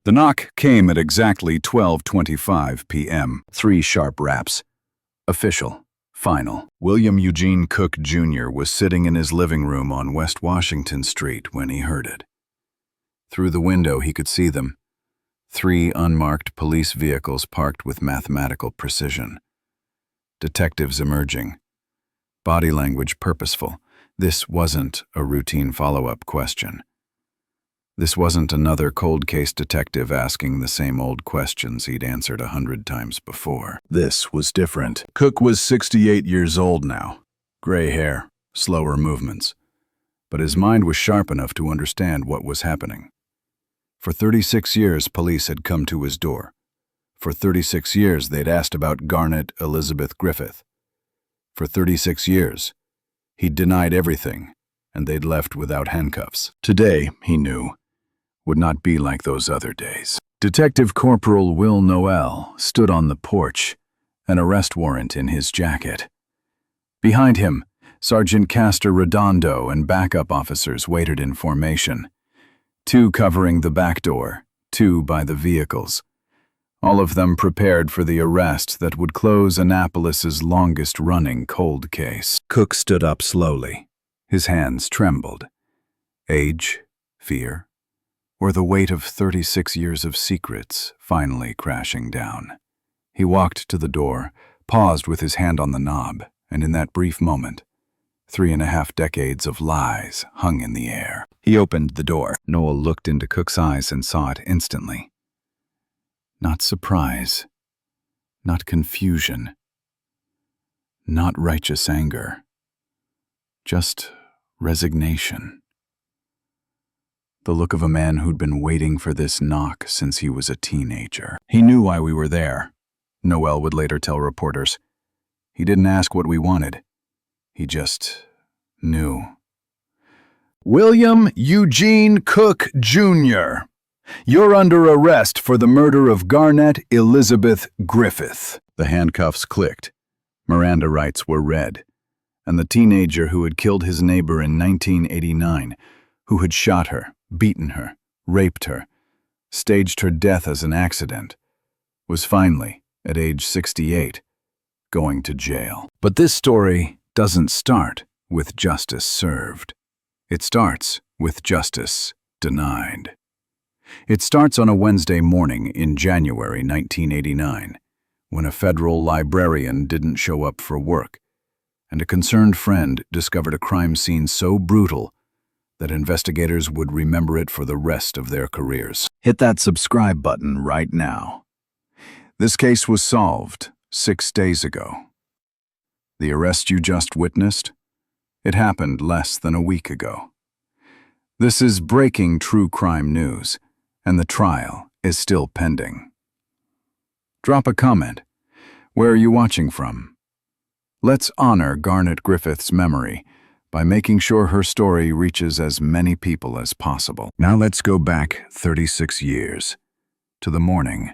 The knock came at exactly 12:25 p.m. 3 sharp raps. Official. Final. William Eugene Cook, Jr. was sitting in his living room on West Washington Street when he heard it. Through the window he could see them. 3 unmarked police vehicles parked with mathematical precision. Detectives emerging. Body language purposeful. This wasn't a routine follow-up question. This wasn't another cold case detective asking the same old questions he'd answered 100 times before. This was different. Cook was 68 years old now. Gray hair, slower movements. But his mind was sharp enough to understand what was happening. For 36 years, police had come to his door. For 36 years, they'd asked about Garnet Elizabeth Griffith. For 36 years, he'd denied everything, and they'd left without handcuffs. Today, he knew, would not be like those other days. Detective Corporal Will Noel stood on the porch, an arrest warrant in his jacket. Behind him, Sergeant Castor Redondo and backup officers waited in formation. 2 covering the back door, 2 by the vehicles. All of them prepared for the arrest that would close Annapolis's longest-running cold case. Cook stood up slowly. His hands trembled. Age, fear, or the weight of 36 years of secrets finally crashing down. He walked to the door, paused with his hand on the knob, and in that brief moment, 3.5 decades of lies hung in the air. He opened the door. Noel looked into Cook's eyes and saw it instantly. Not surprise, not confusion, not righteous anger, just resignation. The look of a man who'd been waiting for this knock since he was a teenager. He knew why we were there, Noel would later tell reporters. He didn't ask what we wanted. He just knew. William Eugene Cook, Jr. You're under arrest for the murder of Garnet Elizabeth Griffith. The handcuffs clicked. Miranda rights were read. And the teenager who had killed his neighbor in 1989, who had shot her, beaten her, raped her, staged her death as an accident, was finally, at age 68, going to jail. But this story doesn't start with justice served. It starts with justice denied. It starts on a Wednesday morning in January 1989, when a federal librarian didn't show up for work, and a concerned friend discovered a crime scene so brutal that investigators would remember it for the rest of their careers. Hit that subscribe button right now. This case was solved 6 days ago. The arrest you just witnessed? It happened less than a week ago. This is breaking true crime news, and the trial is still pending. Drop a comment. Where are you watching from? Let's honor Garnet Griffith's memory by making sure her story reaches as many people as possible. Now let's go back 36 years, to the morning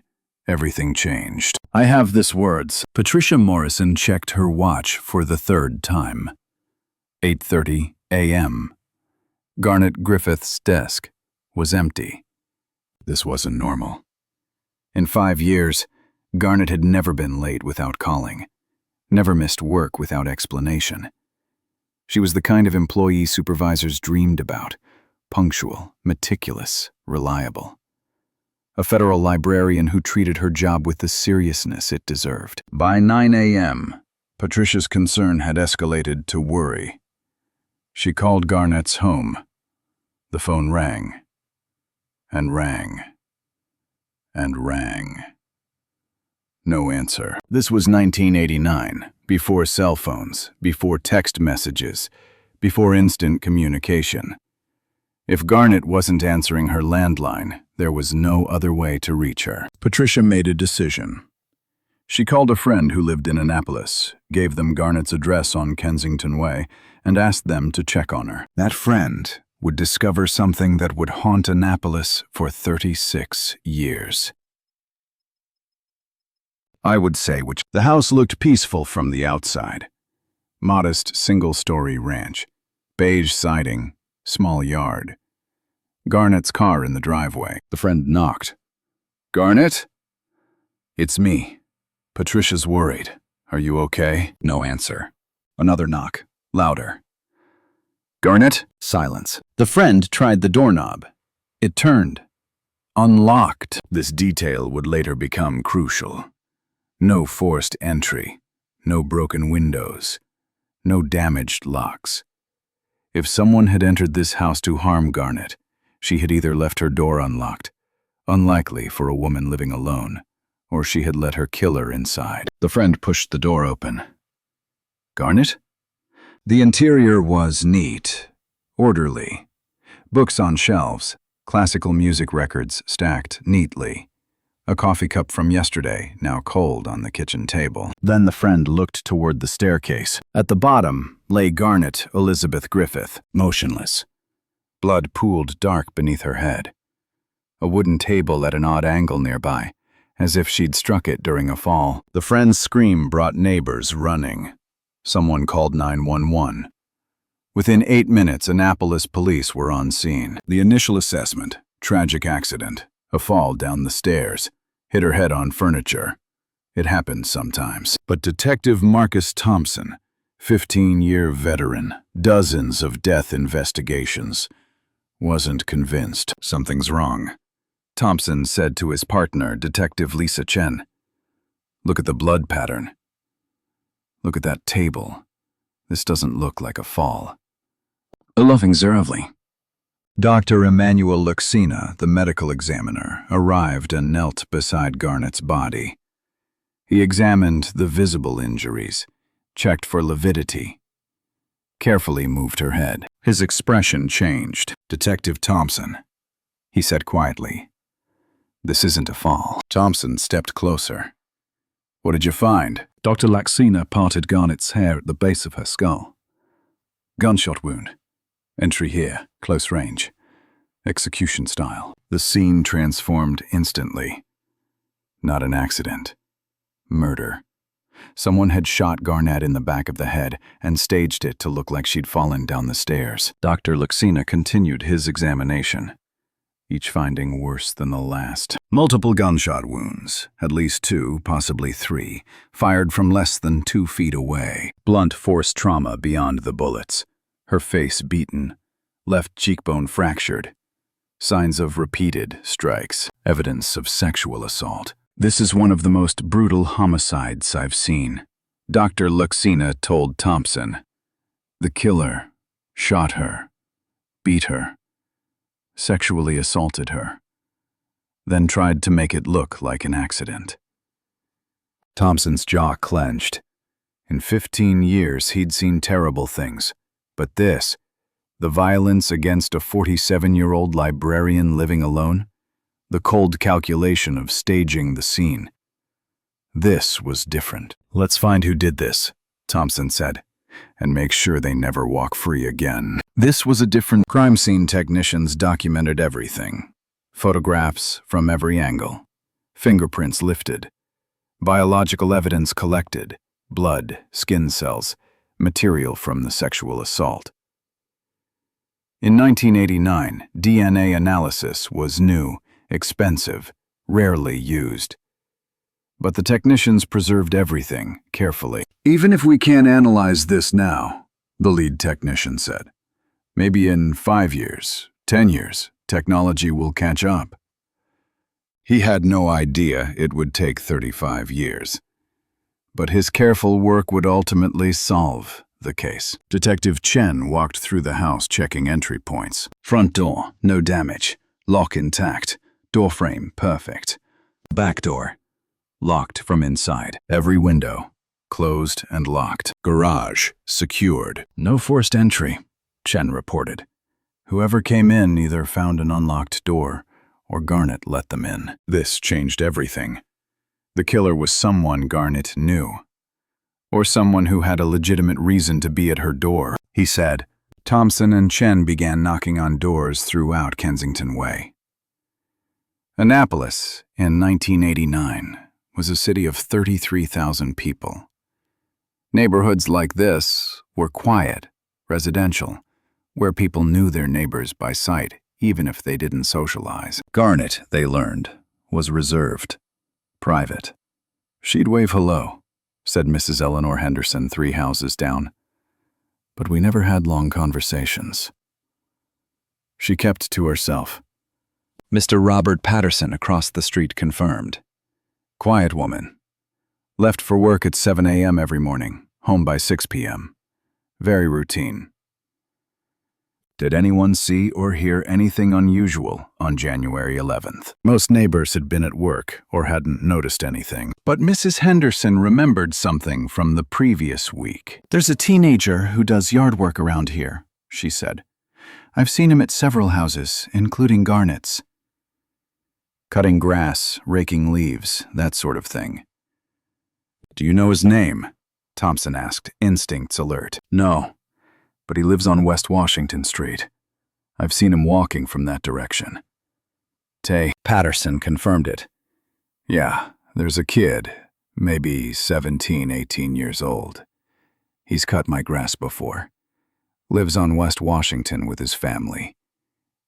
everything changed. I have this words. Patricia Morrison checked her watch for the 3rd time. 8:30 a.m. Garnet Griffith's desk was empty. This wasn't normal. In 5 years, Garnet had never been late without calling, never missed work without explanation. She was the kind of employee supervisors dreamed about, punctual, meticulous, reliable. A federal librarian who treated her job with the seriousness it deserved. By 9 a.m., Patricia's concern had escalated to worry. She called Garnet's home. The phone rang, and rang, and rang. No answer. This was 1989, before cell phones, before text messages, before instant communication. If Garnet wasn't answering her landline, there was no other way to reach her. Patricia made a decision. She called a friend who lived in Annapolis, gave them Garnet's address on Kensington Way, and asked them to check on her. That friend would discover something that would haunt Annapolis for 36 years. I would say the house looked peaceful from the outside. Modest single-story ranch, beige siding, small yard. Garnet's car in the driveway. The friend knocked. Garnet? It's me. Patricia's worried. Are you okay? No answer. Another knock. Louder. Garnet? Silence. The friend tried the doorknob. It turned. Unlocked. This detail would later become crucial. No forced entry. No broken windows. No damaged locks. If someone had entered this house to harm Garnet, she had either left her door unlocked, unlikely for a woman living alone, or she had let her killer inside. The friend pushed the door open. Garnet? The interior was neat, orderly. Books on shelves, classical music records stacked neatly. A coffee cup from yesterday, now cold on the kitchen table. Then the friend looked toward the staircase. At the bottom lay Garnet Elizabeth Griffith, motionless. Blood pooled dark beneath her head. A wooden table at an odd angle nearby, as if she'd struck it during a fall. The friend's scream brought neighbors running. Someone called 911. Within 8 minutes, Annapolis Police were on scene. The initial assessment: tragic accident. A fall down the stairs. Hit her head on furniture. It happens sometimes. But Detective Marcus Thompson, 15-year veteran, dozens of death investigations, wasn't convinced. Something's wrong. Thompson said to his partner, Detective Lisa Chen, "Look at the blood pattern. Look at that table. This doesn't look like a fall." Loving Zerovly. Dr. Emmanuel Luxina, the medical examiner, arrived and knelt beside Garnet's body. He examined the visible injuries, checked for lividity, carefully moved her head. His expression changed. "Detective Thompson," he said quietly, "this isn't a fall." Thompson stepped closer. "What did you find?" Dr. Luxina parted Garnet's hair at the base of her skull. "Gunshot wound. Entry here, close range. Execution style." The scene transformed instantly. Not an accident. Murder. Someone had shot Garnet in the back of the head and staged it to look like she'd fallen down the stairs. Dr. Luxina continued his examination, each finding worse than the last. Multiple gunshot wounds, at least 2, possibly 3, fired from less than 2 feet away. Blunt force trauma beyond the bullets. Her face beaten, left cheekbone fractured. Signs of repeated strikes, evidence of sexual assault. "This is one of the most brutal homicides I've seen," Dr. Luxina told Thompson. "The killer shot her, beat her, sexually assaulted her, then tried to make it look like an accident." Thompson's jaw clenched. In 15 years, he'd seen terrible things. But this, the violence against a 47-year-old librarian living alone, the cold calculation of staging the scene. This was different. "Let's find who did this," Thompson said, "and make sure they never walk free again." This was a different crime scene. Technicians documented everything. Photographs from every angle. Fingerprints lifted. Biological evidence collected. Blood, skin cells, material from the sexual assault. In 1989, DNA analysis was new, expensive, rarely used. But the technicians preserved everything carefully. "Even if we can't analyze this now," the lead technician said, "maybe in 5 years, 10 years, technology will catch up." He had no idea it would take 35 years. But his careful work would ultimately solve the case. Detective Chen walked through the house checking entry points. Front door, no damage. Lock intact. Door frame, perfect. Back door, locked from inside. Every window, closed and locked. Garage, secured. No forced entry, Chen reported. Whoever came in either found an unlocked door or Garnet let them in. This changed everything. The killer was someone Garnet knew, or someone who had a legitimate reason to be at her door, he said. Thompson and Chen began knocking on doors throughout Kensington Way. Annapolis, in 1989, was a city of 33,000 people. Neighborhoods like this were quiet, residential, where people knew their neighbors by sight, even if they didn't socialize. Garnet, they learned, was reserved, private. She'd wave hello, said Mrs. Eleanor Henderson 3 houses down. But we never had long conversations. She kept to herself. Mr. Robert Patterson across the street confirmed. Quiet woman. Left for work at 7 a.m. every morning, home by 6 p.m. Very routine. Did anyone see or hear anything unusual on January 11th? Most neighbors had been at work or hadn't noticed anything. But Mrs. Henderson remembered something from the previous week. There's a teenager who does yard work around here, she said. I've seen him at several houses, including Garnet's. Cutting grass, raking leaves, that sort of thing. Do you know his name? Thompson asked, instincts alert. No, but he lives on West Washington Street. I've seen him walking from that direction. Patterson confirmed it. Yeah, there's a kid, maybe 17, 18 years old. He's cut my grass before. Lives on West Washington with his family.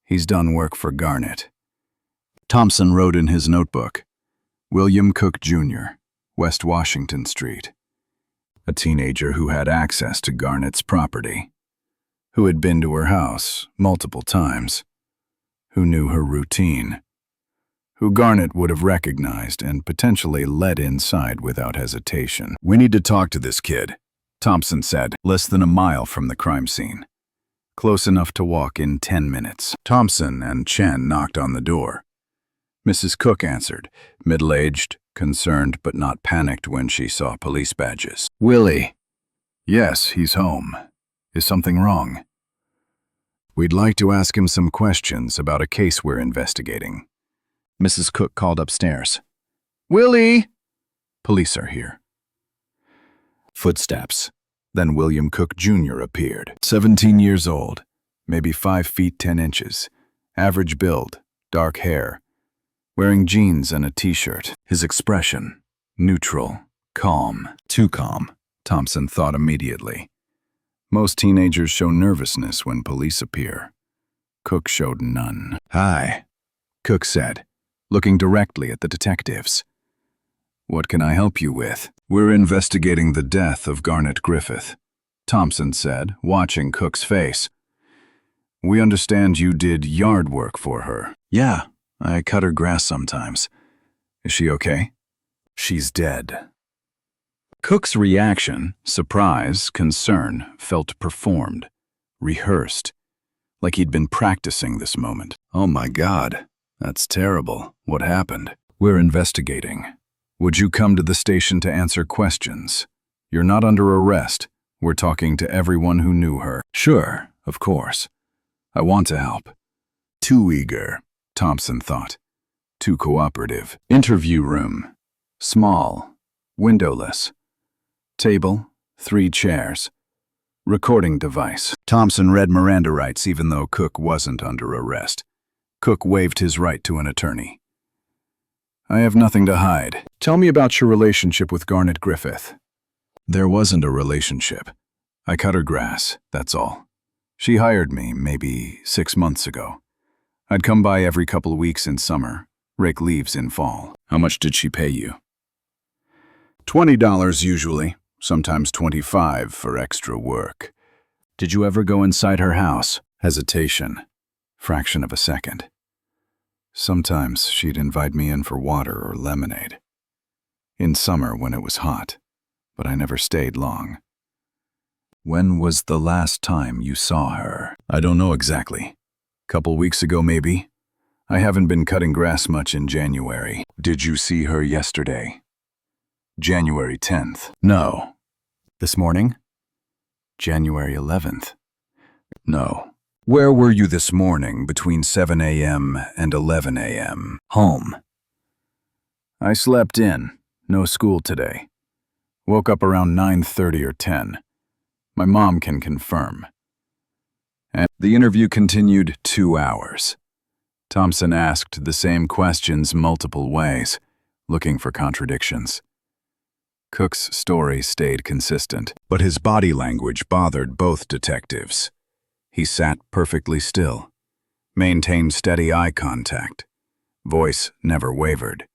He's done work for Garnet. Thompson wrote in his notebook, William Cook, Jr., West Washington Street. A teenager who had access to Garnet's property, who had been to her house multiple times, who knew her routine, who Garnet would have recognized and potentially let inside without hesitation. We need to talk to this kid, Thompson said, less than a mile from the crime scene. Close enough to walk in 10 minutes. Thompson and Chen knocked on the door. Mrs. Cook answered, middle-aged, concerned but not panicked when she saw police badges. Willie. Yes, he's home. Is something wrong? We'd like to ask him some questions about a case we're investigating. Mrs. Cook called upstairs. Willie! Police are here. Footsteps. Then William Cook, Jr. appeared. 17 years old, maybe 5 feet 10 inches, average build, dark hair, wearing jeans and a t-shirt. His expression, neutral, calm. Too calm, Thompson thought immediately. Most teenagers show nervousness when police appear. Cook showed none. Hi, Cook said, looking directly at the detectives. What can I help you with? We're investigating the death of Garnet Griffith, Thompson said, watching Cook's face. We understand you did yard work for her. Yeah, I cut her grass sometimes. Is she okay? She's dead. Cook's reaction, surprise, concern, felt performed, rehearsed, like he'd been practicing this moment. Oh my God, that's terrible. What happened? We're investigating. Would you come to the station to answer questions? You're not under arrest. We're talking to everyone who knew her. Sure, of course. I want to help. Too eager, Thompson thought. Too cooperative. Interview room. Small. Windowless. Table. 3 chairs. Recording device. Thompson read Miranda rights even though Cook wasn't under arrest. Cook waived his right to an attorney. I have nothing to hide. Tell me about your relationship with Garnet Griffith. There wasn't a relationship. I cut her grass, that's all. She hired me maybe 6 months ago. I'd come by every couple of weeks in summer, rake leaves in fall. How much did she pay you? $20 usually, sometimes $25 for extra work. Did you ever go inside her house? Hesitation. Fraction of a second. Sometimes she'd invite me in for water or lemonade. In summer when it was hot, but I never stayed long. When was the last time you saw her? I don't know exactly. Couple weeks ago maybe. I haven't been cutting grass much in January. Did you see her yesterday? January 10th. No. This morning? January 11th. No. Where were you this morning between 7 a.m. and 11 a.m.? Home. I slept in. No school today. Woke up around 9:30 or 10. My mom can confirm. And the interview continued 2 hours. Thompson asked the same questions multiple ways, looking for contradictions. Cook's story stayed consistent, but his body language bothered both detectives. He sat perfectly still, maintained steady eye contact, Voice never wavered.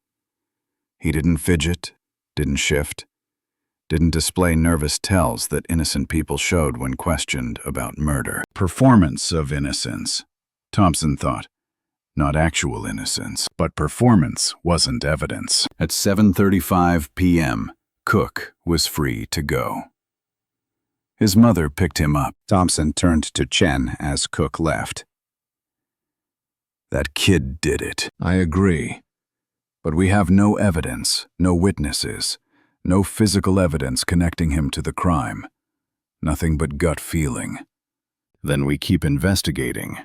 He didn't fidget, didn't shift, didn't display nervous tells that innocent people showed when questioned about murder. Performance of innocence, Thompson thought. Not actual innocence, but performance wasn't evidence. At 7:35 p.m., Cook was free to go. His mother picked him up. Thompson turned to Chen as Cook left. That kid did it. I agree. But we have no evidence, no witnesses, no physical evidence connecting him to the crime. Nothing but gut feeling. Then we keep investigating,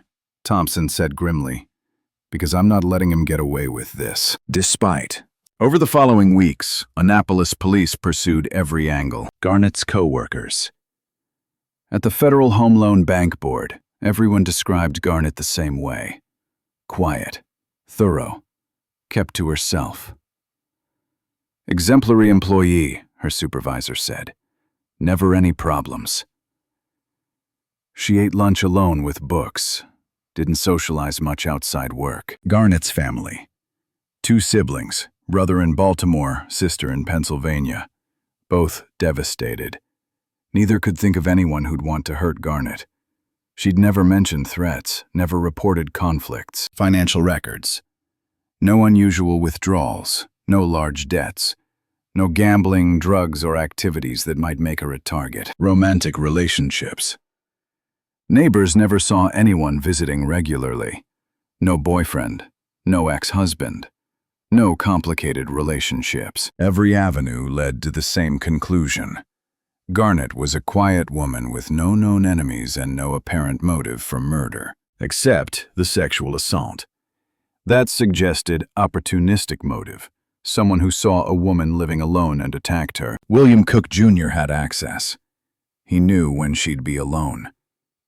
Thompson said grimly, because I'm not letting him get away with this. Despite. Over the following weeks, Annapolis Police pursued every angle. Garnet's co-workers. At the Federal Home Loan Bank Board, everyone described Garnet the same way. Quiet, thorough, kept to herself. Exemplary employee, her supervisor said. Never any problems. She ate lunch alone with books. Didn't socialize much outside work. Garnet's family. 2 siblings, brother in Baltimore, sister in Pennsylvania. Both devastated. Neither could think of anyone who'd want to hurt Garnet. She'd never mentioned threats, never reported conflicts. Financial records. No unusual withdrawals, no large debts. No gambling, drugs, or activities that might make her a target. Romantic relationships. Neighbors never saw anyone visiting regularly. No boyfriend, no ex-husband. No complicated relationships. Every avenue led to the same conclusion. Garnet was a quiet woman with no known enemies and no apparent motive for murder, except the sexual assault. That suggested opportunistic motive, someone who saw a woman living alone and attacked her. William Cook Jr. had access. He knew when she'd be alone.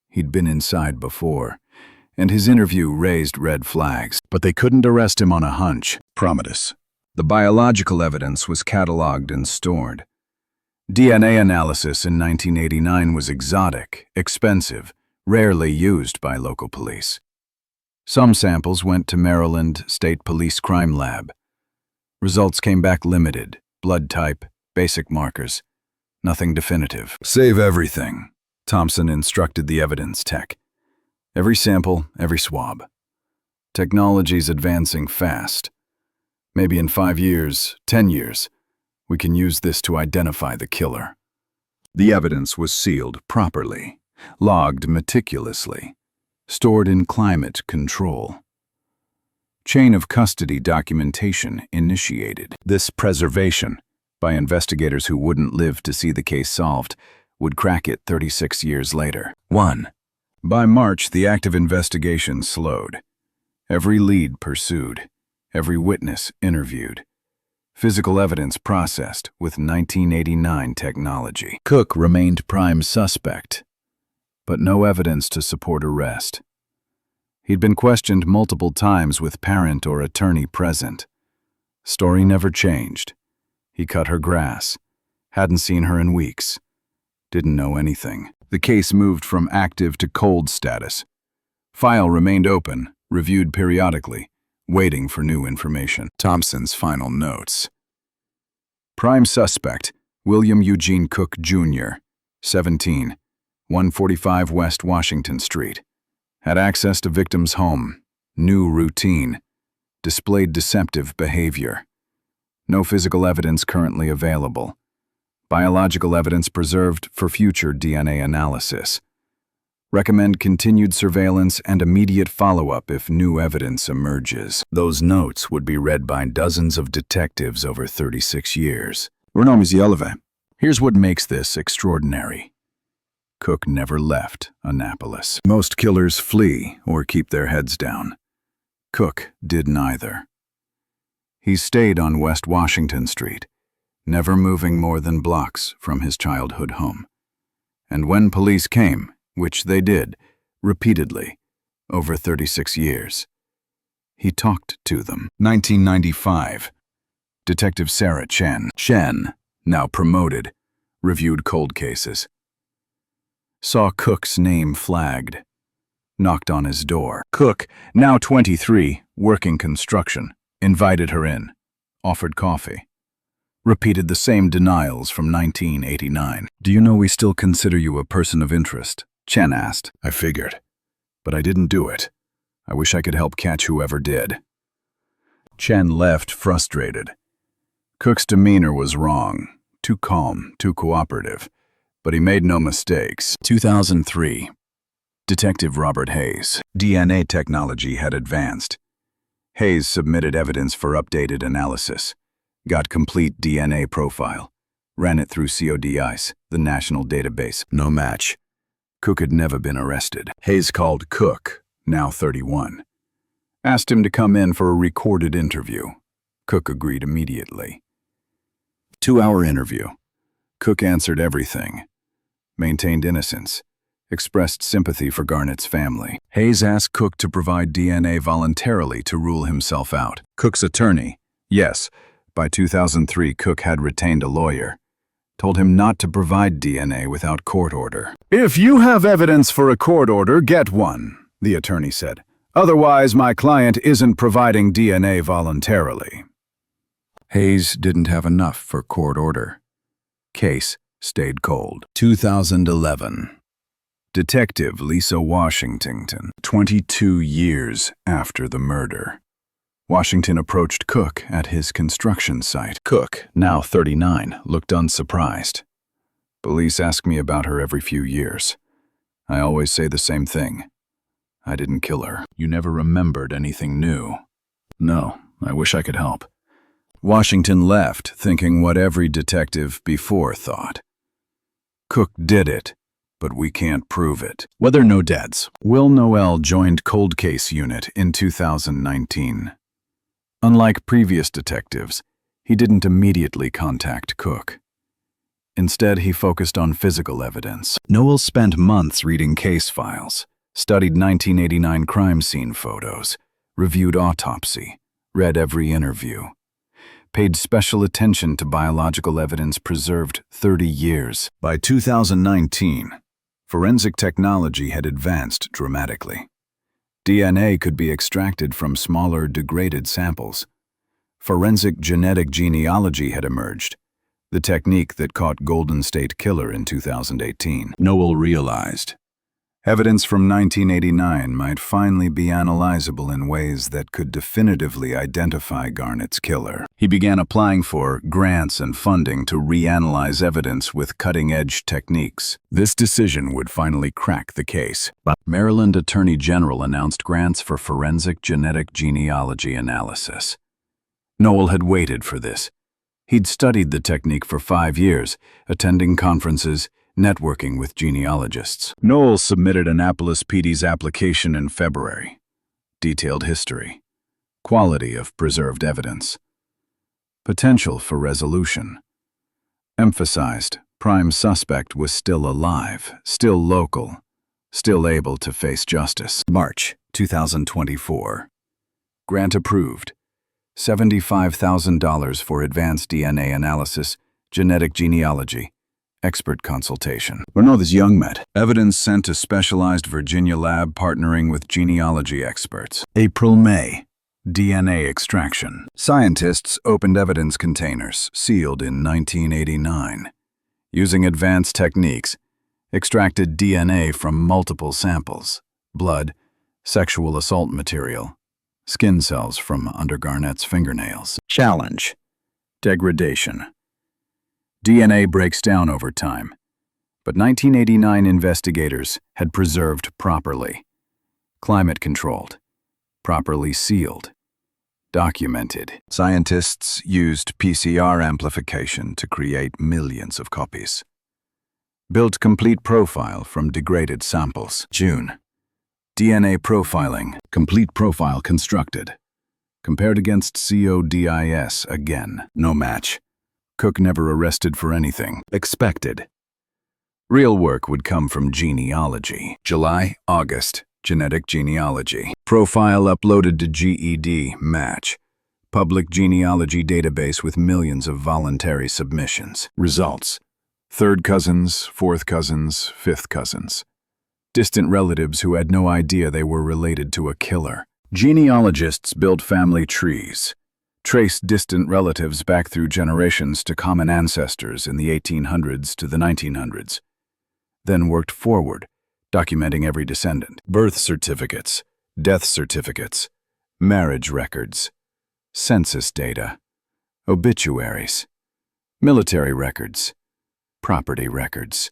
He'd been inside before, and his interview raised red flags. But they couldn't arrest him on a hunch. Promitus. The biological evidence was cataloged and stored. DNA analysis in 1989 was exotic, expensive, rarely used by local police. Some samples went to Maryland State Police Crime Lab. Results came back limited, blood type, basic markers. Nothing definitive. Save everything, Thompson instructed the evidence tech. Every sample, every swab. Technology's advancing fast. Maybe in 5 years, 10 years, we can use this to identify the killer. The evidence was sealed properly, logged meticulously, stored in climate control. Chain of custody documentation initiated. This preservation, by investigators who wouldn't live to see the case solved, would crack it 36 years later. 1. By March, the active investigation slowed. Every lead pursued, every witness interviewed. Physical evidence processed with 1989 technology. Cook remained prime suspect, but no evidence to support arrest. He'd been questioned multiple times with parent or attorney present. Story never changed. He cut her grass, hadn't seen her in weeks, didn't know anything. The case moved from active to cold status. File remained open, reviewed periodically, waiting for new information. Thompson's final notes. Prime suspect, William Eugene Cook Jr., 17, 145 West Washington Street. Had access to victim's home, knew routine, displayed deceptive behavior. No physical evidence currently available. Biological evidence preserved for future DNA analysis. Recommend continued surveillance and immediate follow-up if new evidence emerges. Those notes would be read by dozens of detectives over 36 years. Here's what makes this extraordinary. Cook never left Annapolis. Most killers flee or keep their heads down. Cook did neither. He stayed on West Washington Street, never moving more than blocks from his childhood home. And when police came, which they did, repeatedly, over 36 years, he talked to them. 1995. Detective Sarah Chen, now promoted, reviewed cold cases. Saw Cook's name flagged. knocked on his door. Cook, now 23, working construction, invited her in, offered coffee. Repeated the same denials from 1989. "Do you know we still consider you a person of interest?" Chen asked. "I figured. But I didn't do it. I wish I could help catch whoever did." Chen left frustrated. Cook's demeanor was wrong. Too calm, too cooperative. But he made no mistakes. 2003. Detective Robert Hayes. DNA technology had advanced. Hayes submitted evidence for updated analysis. Got complete DNA profile. Ran it through CODICE, the national database. No match. Cook had never been arrested. Hayes called Cook, now 31. Asked him to come in for a recorded interview. Cook agreed immediately. 2-hour interview. Cook answered everything. Maintained innocence. Expressed sympathy for Garnet's family. Hayes asked Cook to provide DNA voluntarily to rule himself out. Cook's attorney, yes, by 2003 Cook had retained a lawyer, told him not to provide DNA without court order. "If you have evidence for a court order, get one," the attorney said. "Otherwise, my client isn't providing DNA voluntarily." Hayes didn't have enough for court order. Case stayed cold. 2011. Detective Lisa Washington, 22 years after the murder. Washington approached Cook at his construction site. Cook, now 39, looked unsurprised. "Police ask me about her every few years. I always say the same thing. I didn't kill her." "You never remembered anything new?" "No, I wish I could help." Washington left, thinking what every detective before thought. "Cook did it, but we can't prove it." Whether no deads. Will Noel joined Cold Case Unit in 2019. Unlike previous detectives, he didn't immediately contact Cook. Instead, he focused on physical evidence. Noel spent months reading case files, studied 1989 crime scene photos, reviewed autopsy, read every interview. Paid special attention to biological evidence preserved 30 years. By 2019, forensic technology had advanced dramatically. DNA could be extracted from smaller, degraded samples. Forensic genetic genealogy had emerged, the technique that caught Golden State Killer in 2018. Noel realized evidence from 1989 might finally be analyzable in ways that could definitively identify Garnet's killer. He began applying for grants and funding to reanalyze evidence with cutting-edge techniques. This decision would finally crack the case. Maryland Attorney General announced grants for forensic genetic genealogy analysis. Noel had waited for this. He'd studied the technique for 5 years, attending conferences, networking with genealogists. Noel submitted Annapolis PD's application in February. Detailed history. Quality of preserved evidence. Potential for resolution. Emphasized, prime suspect was still alive, still local, still able to face justice. March 2024. Grant approved. $75,000 for advanced DNA analysis, genetic genealogy, expert consultation. This young met. Evidence sent to specialized Virginia lab partnering with genealogy experts. April-May. DNA extraction. Scientists opened evidence containers, sealed in 1989. Using advanced techniques, extracted DNA from multiple samples. Blood, sexual assault material, skin cells from under Garnet's fingernails. Challenge. Degradation. DNA breaks down over time, but 1989 investigators had preserved properly, climate-controlled, properly sealed, documented. Scientists used PCR amplification to create millions of copies. Built complete profile from degraded samples. June. DNA profiling. Complete profile constructed. Compared against CODICE again. No match. Cook never arrested for anything. Expected. Real work would come from genealogy. July, August. Genetic genealogy. Profile uploaded to GED. Match. Public genealogy database with millions of voluntary submissions. Results. Third cousins, fourth cousins, fifth cousins. distant relatives who had no idea they were related to a killer. Genealogists built family trees, traced distant relatives back through generations to common ancestors in the 1800s to the 1900s, then worked forward, documenting every descendant. Birth certificates, death certificates, marriage records, census data, obituaries, military records, property records.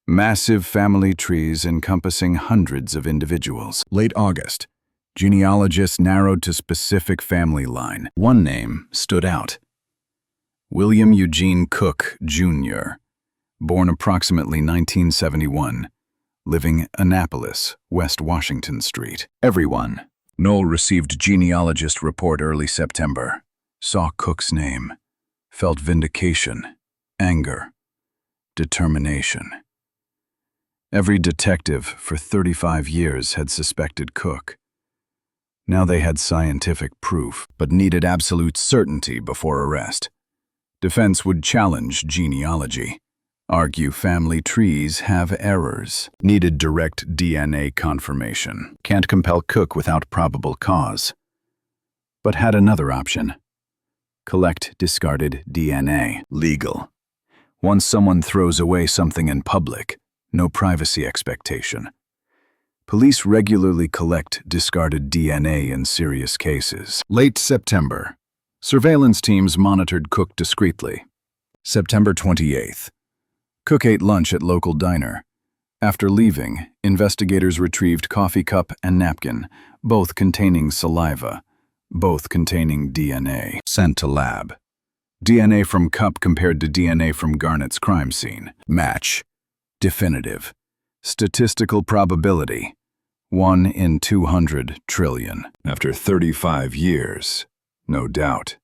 Massive family trees encompassing hundreds of individuals. Late August, genealogists narrowed to specific family line. One name stood out. William Eugene Cook, Jr., born approximately 1971, living Annapolis, West Washington Street. Everyone. Noel received genealogist report early September, saw Cook's name, felt vindication, anger, determination. Every detective for 35 years had suspected Cook. Now they had scientific proof, but needed absolute certainty before arrest. Defense would challenge genealogy, argue family trees have errors, needed direct DNA confirmation, can't compel Cook without probable cause. But had another option. Collect discarded DNA. Legal. Once someone throws away something in public, no privacy expectation. Police regularly collect discarded DNA in serious cases. Late September. Surveillance teams monitored Cook discreetly. September 28th. Cook ate lunch at local diner. After leaving, investigators retrieved coffee cup and napkin, both containing saliva, both containing DNA. Sent to lab. DNA from cup compared to DNA from Garnet's crime scene. Match. Definitive. Statistical probability. 1 in 200 trillion. After 35 years, no doubt.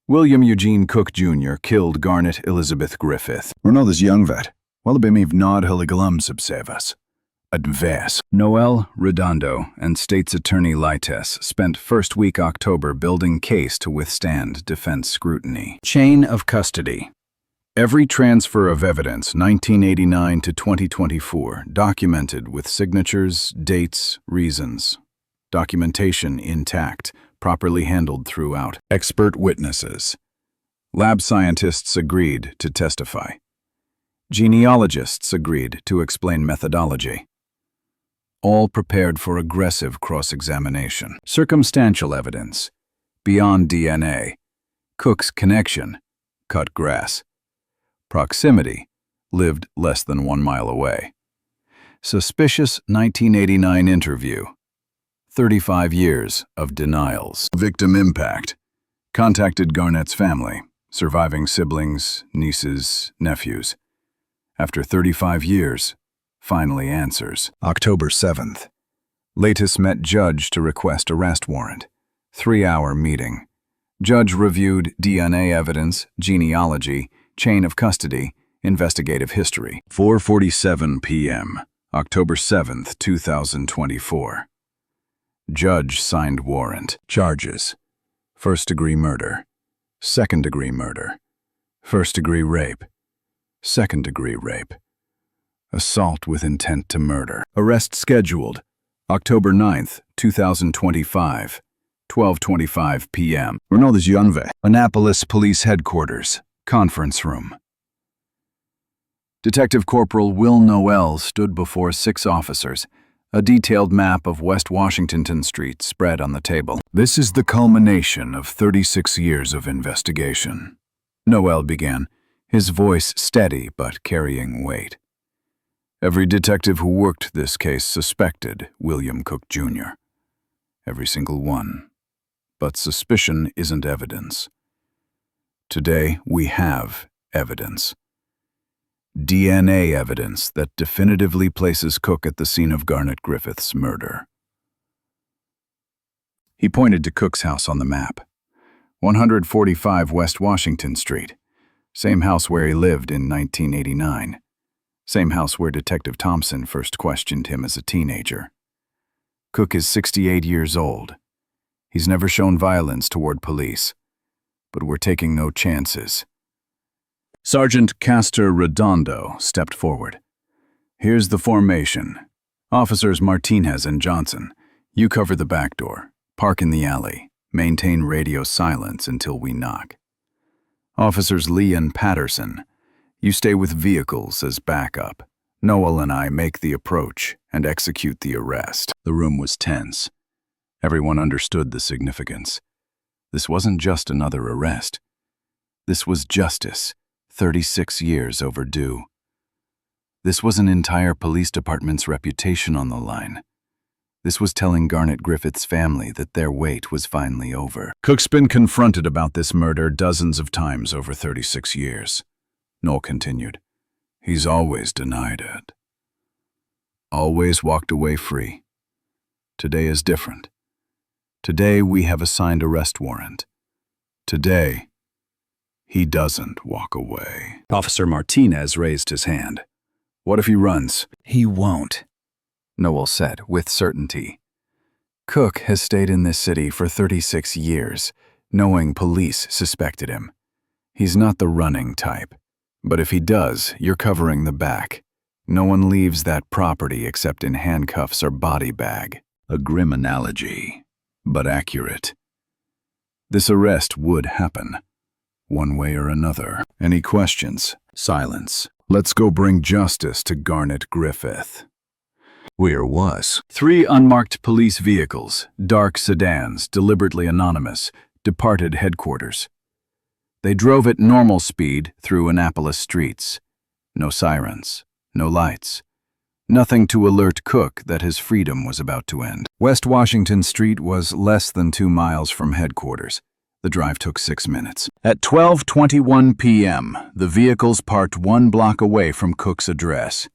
William Eugene Cook Jr. killed Garnet Elizabeth Griffith. Rno this young vet. Well, be mev nod heliglum subsevas. Adves. Noel Redondo and State's Attorney Lites spent first week October building case to withstand defense scrutiny. Chain of custody. Every transfer of evidence, 1989 to 2024, documented with signatures, dates, reasons. Documentation intact, properly handled throughout. Expert witnesses. Lab scientists agreed to testify. Genealogists agreed to explain methodology. All prepared for aggressive cross-examination. Circumstantial evidence. Beyond DNA. Cook's connection. Cut grass. Proximity. Lived less than 1 mile away. Suspicious 1989 interview. 35 years of denials. Victim impact. Contacted Garnet's family, surviving siblings, nieces, nephews. After 35 years, finally answers. October 7th. Latest met judge to request arrest warrant. 3-hour meeting. Judge reviewed DNA evidence, genealogy, chain of custody, investigative history. 4:47 p.m., October 7th, 2024. Judge signed warrant. Charges: first-degree murder, second-degree murder, first-degree rape, second-degree rape, assault with intent to murder. Arrest scheduled, October 9th, 2025, 12:25 p.m. Annapolis Police Headquarters, conference room. Detective Corporal Will Noel stood before 6 officers, a detailed map of West Washington Street spread on the table. This is the culmination of 36 years of investigation. Noel began, his voice steady but carrying weight. Every detective who worked this case suspected William Cook Jr. Every single one. But suspicion isn't evidence. Today, we have evidence. DNA evidence that definitively places Cook at the scene of Garnet Griffith's murder. He pointed to Cook's house on the map. 145 West Washington Street. Same house where he lived in 1989. Same house where Detective Thompson first questioned him as a teenager. Cook is 68 years old. He's never shown violence toward police. But we're taking no chances. Sergeant Castor Redondo stepped forward. Here's the formation. Officers Martinez and Johnson, you cover the back door, park in the alley, maintain radio silence until we knock. Officers Lee and Patterson, you stay with vehicles as backup. Noel and I make the approach and execute the arrest. The room was tense. Everyone understood the significance. This wasn't just another arrest. This was justice, 36 years overdue. This was an entire police department's reputation on the line. This was telling Garnet Griffith's family that their wait was finally over. Cook's been confronted about this murder dozens of times over 36 years. Noel continued. He's always denied it. Always walked away free. Today is different. Today we have a signed arrest warrant. Today, he doesn't walk away. Officer Martinez raised his hand. What if he runs? He won't, Noel said with certainty. Cook has stayed in this city for 36 years, knowing police suspected him. He's not the running type. But if he does, you're covering the back. No one leaves that property except in handcuffs or body bag. A grim analogy, but accurate. This arrest would happen, one way or another. Any questions? Silence. Let's go bring justice to Garnet Griffith. Where was? 3 unmarked police vehicles, dark sedans, deliberately anonymous, departed headquarters. They drove at normal speed through Annapolis streets. No sirens, no lights. Nothing to alert Cook that his freedom was about to end. West Washington Street was less than 2 miles from headquarters. The drive took 6 minutes. At 12:21 p.m., the vehicles parked 1 block away from Cook's address.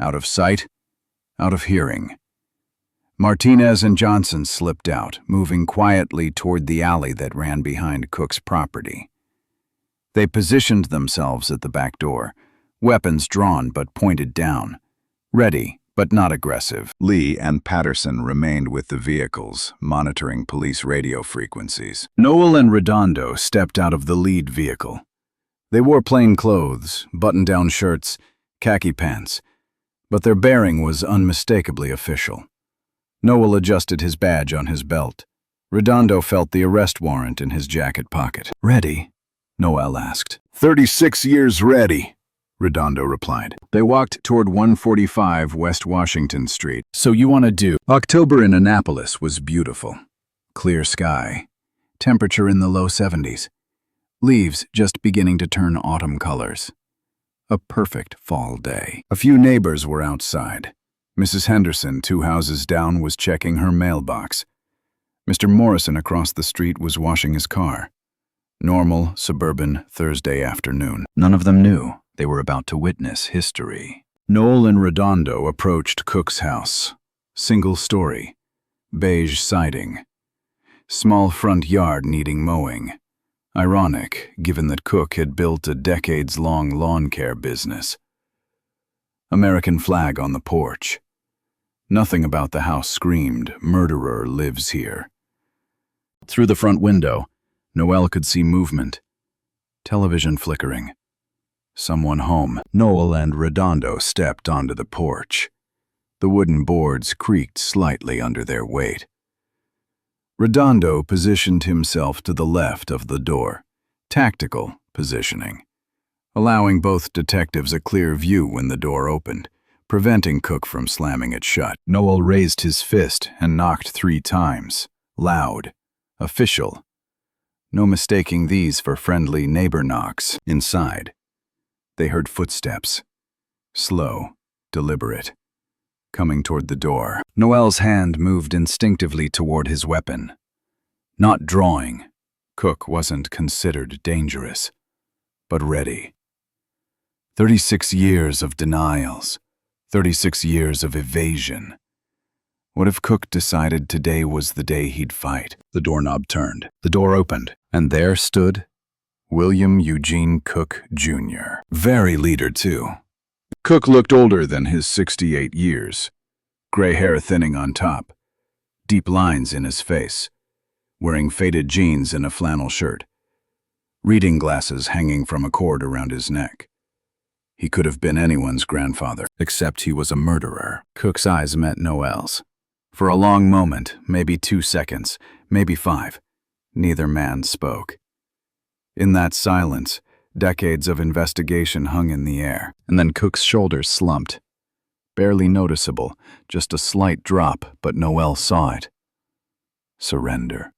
Out of sight, out of hearing. Martinez and Johnson slipped out, moving quietly toward the alley that ran behind Cook's property. They positioned themselves at the back door, weapons drawn but pointed down, ready but not aggressive. Lee and Patterson remained with the vehicles, monitoring police radio frequencies. Noel and Redondo stepped out of the lead vehicle. They wore plain clothes, button-down shirts, khaki pants, but their bearing was unmistakably official. Noel adjusted his badge on his belt. Redondo felt the arrest warrant in his jacket pocket. Ready? Noel asked. 36 years ready, Redondo replied. They walked toward 145 West Washington Street. So you want to do? October in Annapolis was beautiful. Clear sky. Temperature in the low 70s. Leaves just beginning to turn autumn colors. A perfect fall day. A few neighbors were outside. Mrs. Henderson, 2 houses down, was checking her mailbox. Mr. Morrison across the street was washing his car. Normal, suburban Thursday afternoon. None of them knew they were about to witness history. Noel and Redondo approached Cook's house. Single story. Beige siding. Small front yard needing mowing. Ironic, given that Cook had built a decades-long lawn care business. American flag on the porch. Nothing about the house screamed, "Murderer lives here." Through the front window, Noel could see movement. Television flickering. Someone home. Noel and Redondo stepped onto the porch. The wooden boards creaked slightly under their weight. Redondo positioned himself to the left of the door. Tactical positioning. Allowing both detectives a clear view when the door opened, preventing Cook from slamming it shut. Noel raised his fist and knocked 3 times. Loud. Official. No mistaking these for friendly neighbor knocks. Inside, they heard footsteps. Slow, deliberate. Coming toward the door. Noel's hand moved instinctively toward his weapon. Not drawing. Cook wasn't considered dangerous, but ready. 36 years of denials. 36 years of evasion. What if Cook decided today was the day he'd fight? The doorknob turned. The door opened, and there stood William Eugene Cook, Jr. Very leader, too. Cook looked older than his 68 years. Gray hair thinning on top. Deep lines in his face. Wearing faded jeans and a flannel shirt. Reading glasses hanging from a cord around his neck. He could have been anyone's grandfather, except he was a murderer. Cook's eyes met Noel's. For a long moment, maybe 2 seconds, maybe 5, neither man spoke. In that silence, decades of investigation hung in the air, and then Cook's shoulders slumped. Barely noticeable, just a slight drop, but Noel saw it. Surrender.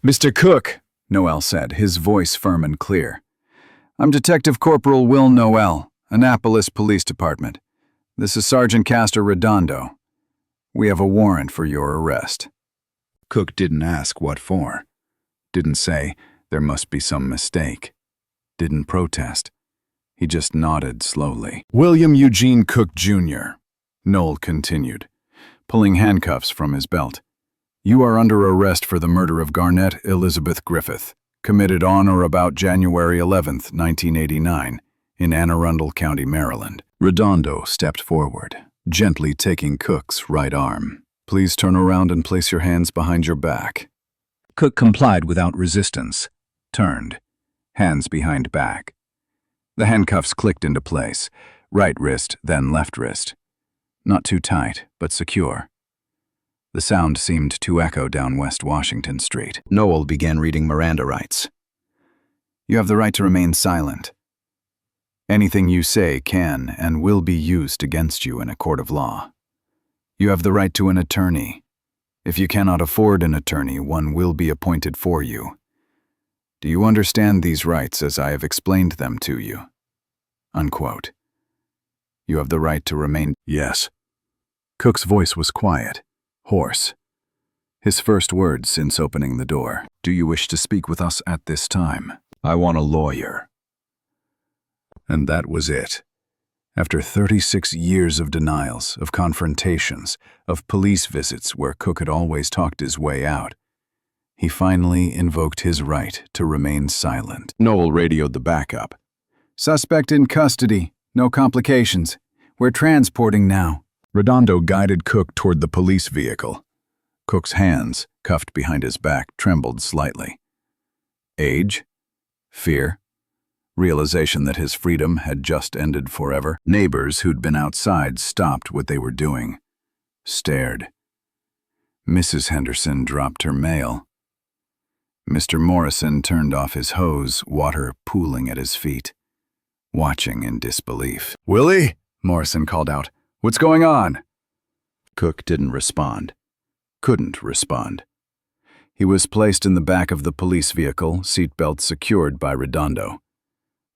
"Mr. Cook," Noel said, his voice firm and clear. "I'm Detective Corporal Will Noel, Annapolis Police Department. This is Sergeant Castor Redondo. We have a warrant for your arrest." Cook didn't ask what for. Didn't say, there must be some mistake. Didn't protest. He just nodded slowly. "William Eugene Cook, Jr.," Noel continued, pulling handcuffs from his belt. "You are under arrest for the murder of Garnet Elizabeth Griffith, committed on or about January 11th, 1989, in Anne Arundel County, Maryland." Redondo stepped forward, gently taking Cook's right arm. "Please turn around and place your hands behind your back." Cook complied without resistance, turned, hands behind back. The handcuffs clicked into place, right wrist, then left wrist. Not too tight, but secure. The sound seemed to echo down West Washington Street. Noel began reading Miranda rights. "You have the right to remain silent. Anything you say can and will be used against you in a court of law. You have the right to an attorney. If you cannot afford an attorney, one will be appointed for you. Do you understand these rights as I have explained them to you?" Unquote. "You have the right to remain—" "Yes." Cook's voice was quiet, hoarse. His first words since opening the door. "Do you wish to speak with us at this time? I want a lawyer." And that was it. After 36 years of denials, of confrontations, of police visits where Cook had always talked his way out, he finally invoked his right to remain silent. Noel radioed the backup. "Suspect in custody. No complications. We're transporting now." Redondo guided Cook toward the police vehicle. Cook's hands, cuffed behind his back, trembled slightly. Age? Fear? Realization that his freedom had just ended forever? Neighbors who'd been outside stopped what they were doing. Stared. Mrs. Henderson dropped her mail. Mr. Morrison turned off his hose, water pooling at his feet, watching in disbelief. "Willie?" Morrison called out. "What's going on?" Cook didn't respond. Couldn't respond. He was placed in the back of the police vehicle, seatbelt secured by Redondo.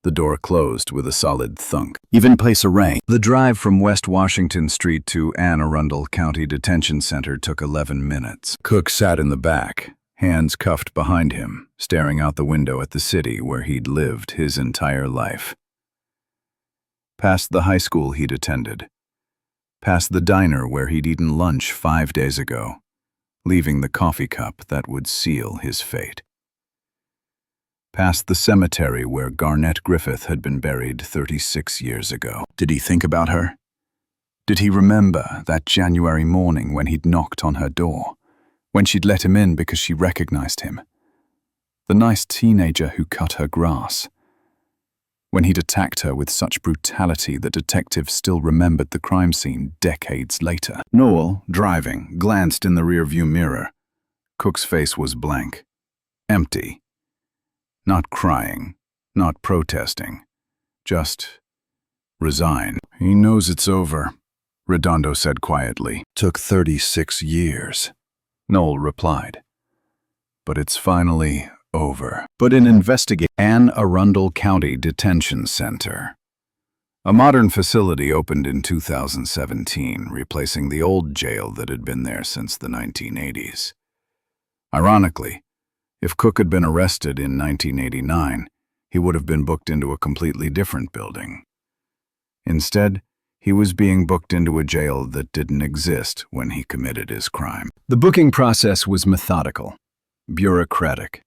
The door closed with a solid thunk. Even place a ring. The drive from West Washington Street to Anne Arundel County Detention Center took 11 minutes. Cook sat in the back, hands cuffed behind him, staring out the window at the city where he'd lived his entire life. Past the high school he'd attended. Past the diner where he'd eaten lunch 5 days ago, leaving the coffee cup that would seal his fate. Past the cemetery where Garnet Griffith had been buried 36 years ago. Did he think about her? Did he remember that January morning when he'd knocked on her door, when she'd let him in because she recognized him? The nice teenager who cut her grass. When he'd attacked her with such brutality that detectives still remembered the crime scene decades later. Noel, driving, glanced in the rearview mirror. Cook's face was blank. Empty. Not crying, not protesting, just resigned. "He knows it's over," Redondo said quietly. "Took 36 years," Noel replied. "But it's finally over." But in investigation, Anne Arundel County Detention Center. A modern facility opened in 2017, replacing the old jail that had been there since the 1980s. Ironically, if Cook had been arrested in 1989, he would have been booked into a completely different building. Instead, he was being booked into a jail that didn't exist when he committed his crime. The booking process was methodical, bureaucratic,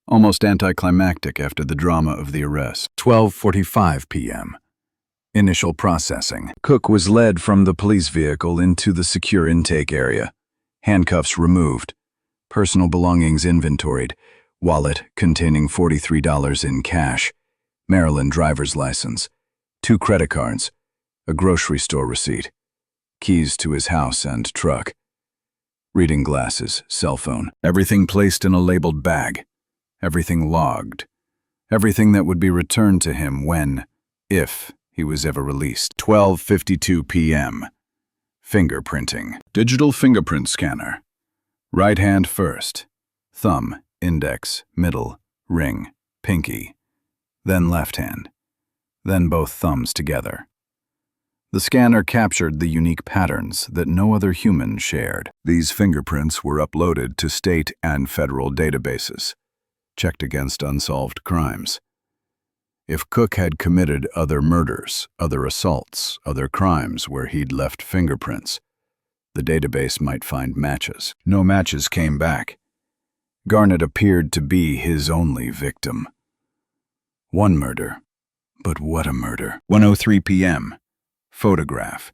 almost anticlimactic after the drama of the arrest. 12:45 p.m. Initial processing. Cook was led from the police vehicle into the secure intake area. Handcuffs removed. Personal belongings inventoried, wallet containing $43 in cash, Maryland driver's license, 2 credit cards, a grocery store receipt, keys to his house and truck, reading glasses, cell phone, everything placed in a labeled bag, everything logged, everything that would be returned to him when, if he was ever released. 12:52 p.m. Fingerprinting. Digital fingerprint scanner. Right hand first. Thumb, index, middle, ring, pinky. Then left hand. Then both thumbs together. The scanner captured the unique patterns that no other human shared. These fingerprints were uploaded to state and federal databases, checked against unsolved crimes. If Cook had committed other murders, other assaults, other crimes where he'd left fingerprints, the database might find matches. No matches came back. Garnet appeared to be his only victim. One murder, but what a murder. 1:03 p.m. Photograph.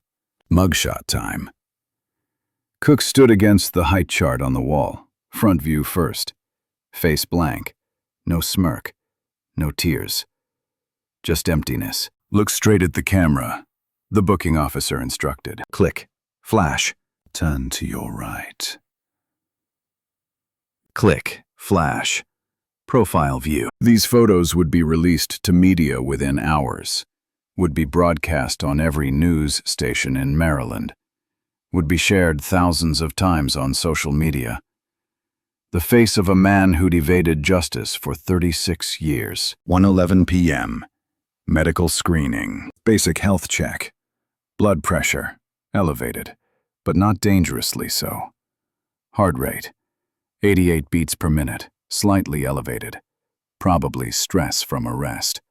Mugshot time. Cook stood against the height chart on the wall, front view first. Face blank. No smirk. No tears. Just emptiness. Look straight at the camera, the booking officer instructed. Click. Flash. Turn to your right. Click. Flash. Profile view. These photos would be released to media within hours, would be broadcast on every news station in Maryland, would be shared thousands of times on social media. The face of a man who'd evaded justice for 36 years. 1:11 p.m. Medical screening. Basic health check. Blood pressure. Elevated, but not dangerously so. Heart rate. 88 beats per minute. Slightly elevated. Probably stress from arrest.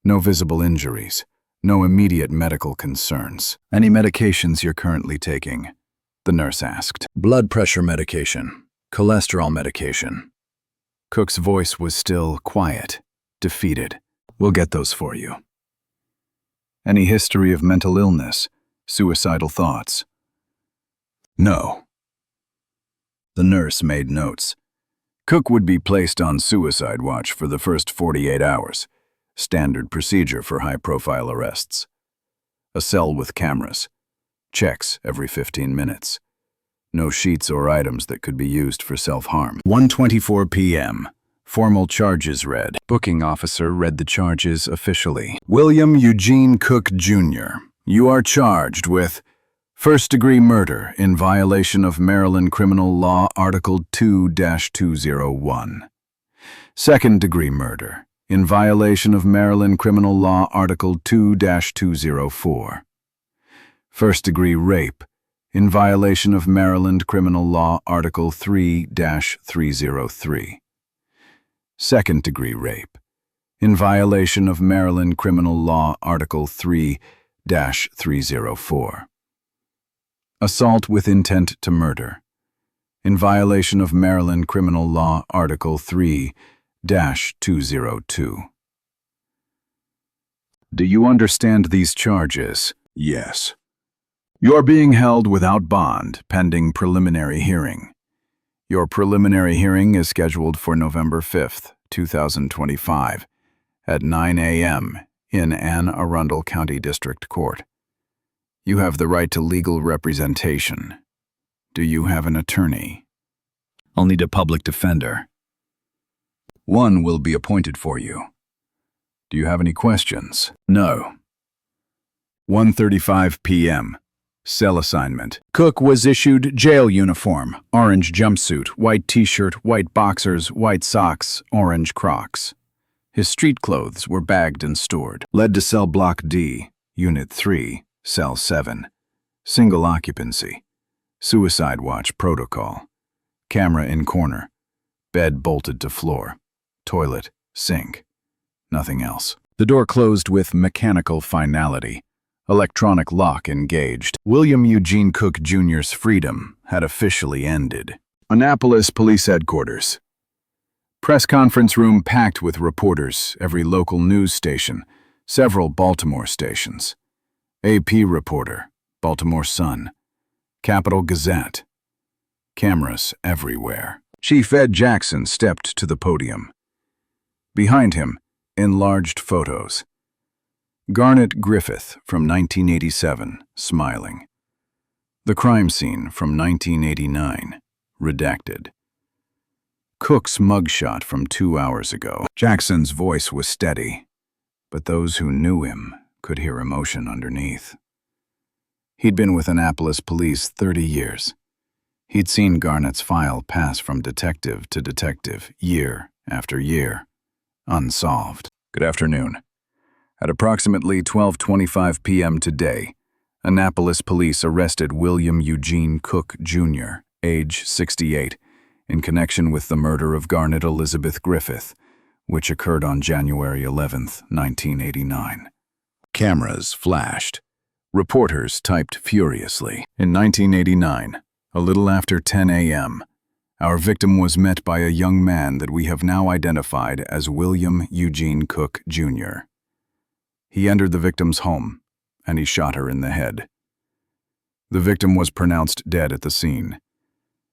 No visible injuries. No immediate medical concerns. Any medications you're currently taking? The nurse asked. Blood pressure medication. Cholesterol medication. Cook's voice was still quiet, defeated. We'll get those for you. Any history of mental illness, suicidal thoughts? No. The nurse made notes. Cook would be placed on suicide watch for the first 48 hours, standard procedure for high-profile arrests. A cell with cameras. Checks every 15 minutes. No sheets or items that could be used for self-harm. 1:24 p.m. Formal charges read. Booking officer read the charges officially. William Eugene Cook, Jr., you are charged with first-degree murder in violation of Maryland Criminal Law Article 2-201. Second-degree murder in violation of Maryland Criminal Law Article 2-204. First-degree rape in violation of Maryland Criminal Law Article 3-303. Second-degree rape in violation of Maryland Criminal Law Article 3-304. Assault with intent to murder in violation of Maryland Criminal Law Article 3-202. Do you understand these charges? Yes. You're being held without bond pending preliminary hearing. Your preliminary hearing is scheduled for November 5th, 2025, at 9 a.m. in Anne Arundel County District Court. You have the right to legal representation. Do you have an attorney? I'll need a public defender. One will be appointed for you. Do you have any questions? No. 1:35 p.m. Cell assignment. Cook was issued jail uniform, orange jumpsuit, white t-shirt, white boxers, white socks, orange Crocs. His street clothes were bagged and stored. Led to cell block D, unit 3, cell 7. Single occupancy. Suicide watch protocol. Camera in corner. Bed bolted to floor. Toilet, sink. Nothing else. The door closed with mechanical finality. Electronic lock engaged. William Eugene Cook Jr.'s freedom had officially ended. Annapolis Police Headquarters. Press conference room packed with reporters, every local news station, several Baltimore stations. AP reporter, Baltimore Sun, Capital Gazette. Cameras everywhere. Chief Ed Jackson stepped to the podium. Behind him, enlarged photos. Garnet Griffith from 1987, smiling. The crime scene from 1989, redacted. Cook's mugshot from 2 hours ago. Jackson's voice was steady, but those who knew him could hear emotion underneath. He'd been with Annapolis Police 30 years. He'd seen Garnet's file pass from detective to detective, year after year, unsolved. Good afternoon. At approximately 12:25 p.m. today, Annapolis Police arrested William Eugene Cook, Jr., age 68, in connection with the murder of Garnet Elizabeth Griffith, which occurred on January 11, 1989. Cameras flashed. Reporters typed furiously. In 1989, a little after 10 a.m., our victim was met by a young man that we have now identified as William Eugene Cook, Jr. He entered the victim's home, and he shot her in the head. The victim was pronounced dead at the scene.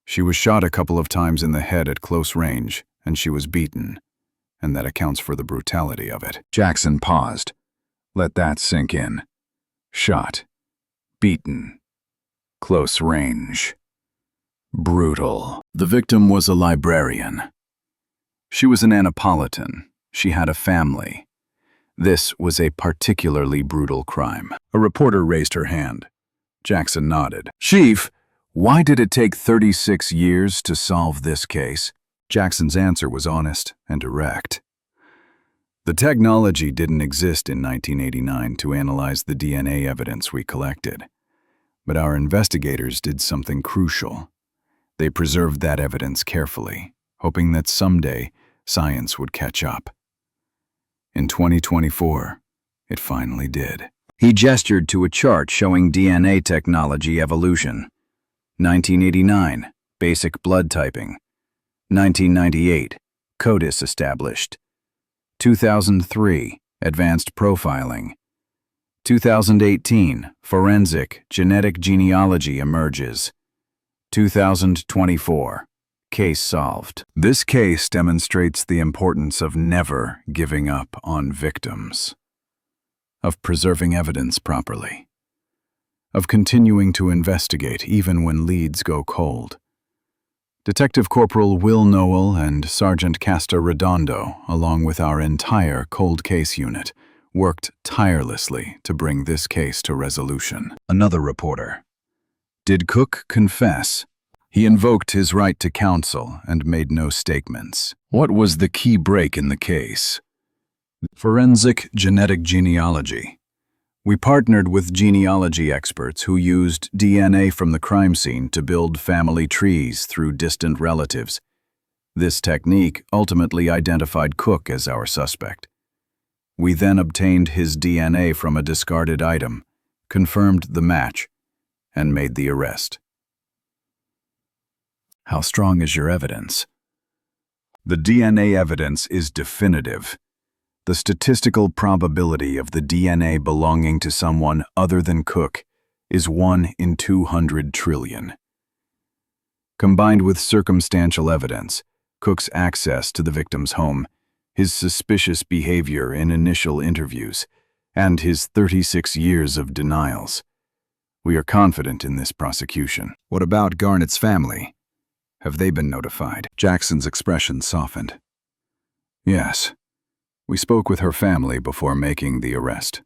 She was shot a couple of times in the head at close range, and she was beaten, and that accounts for the brutality of it. Jackson paused. Let that sink in. Shot. Beaten. Close range. Brutal. The victim was a librarian. She was an Annapolitan. She had a family. This was a particularly brutal crime. A reporter raised her hand. Jackson nodded. Chief, why did it take 36 years to solve this case? Jackson's answer was honest and direct. The technology didn't exist in 1989 to analyze the DNA evidence we collected. But our investigators did something crucial. They preserved that evidence carefully, hoping that someday science would catch up. In 2024, it finally did. He gestured to a chart showing DNA technology evolution. 1989, basic blood typing. 1998, CODIS established. 2003, advanced profiling. 2018, forensic genetic genealogy emerges. 2024, case solved. This case demonstrates the importance of never giving up on victims, of preserving evidence properly, of continuing to investigate even when leads go cold. Detective Corporal Will Noel and Sergeant Casta Redondo, along with our entire cold case unit, worked tirelessly to bring this case to resolution. Another reporter. Did Cook confess? He invoked his right to counsel and made no statements. What was the key break in the case? Forensic genetic genealogy. We partnered with genealogy experts who used DNA from the crime scene to build family trees through distant relatives. This technique ultimately identified Cook as our suspect. We then obtained his DNA from a discarded item, confirmed the match, and made the arrest. How strong is your evidence? The DNA evidence is definitive. The statistical probability of the DNA belonging to someone other than Cook is 1 in 200 trillion. Combined with circumstantial evidence, Cook's access to the victim's home, his suspicious behavior in initial interviews, and his 36 years of denials, we are confident in this prosecution. What about Garnet's family? Have they been notified? Jackson's expression softened. Yes. We spoke with her family before making the arrest.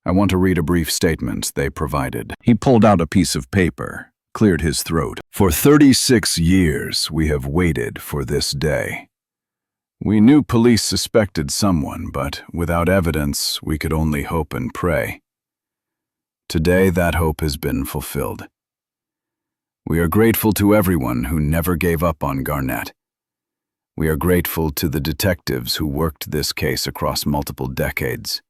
I want to read a brief statement they provided. He pulled out a piece of paper, cleared his throat. For 36 years, we have waited for this day. We knew police suspected someone, but without evidence, we could only hope and pray. Today, that hope has been fulfilled. We are grateful to everyone who never gave up on Garnet. We are grateful to the detectives who worked this case across multiple decades.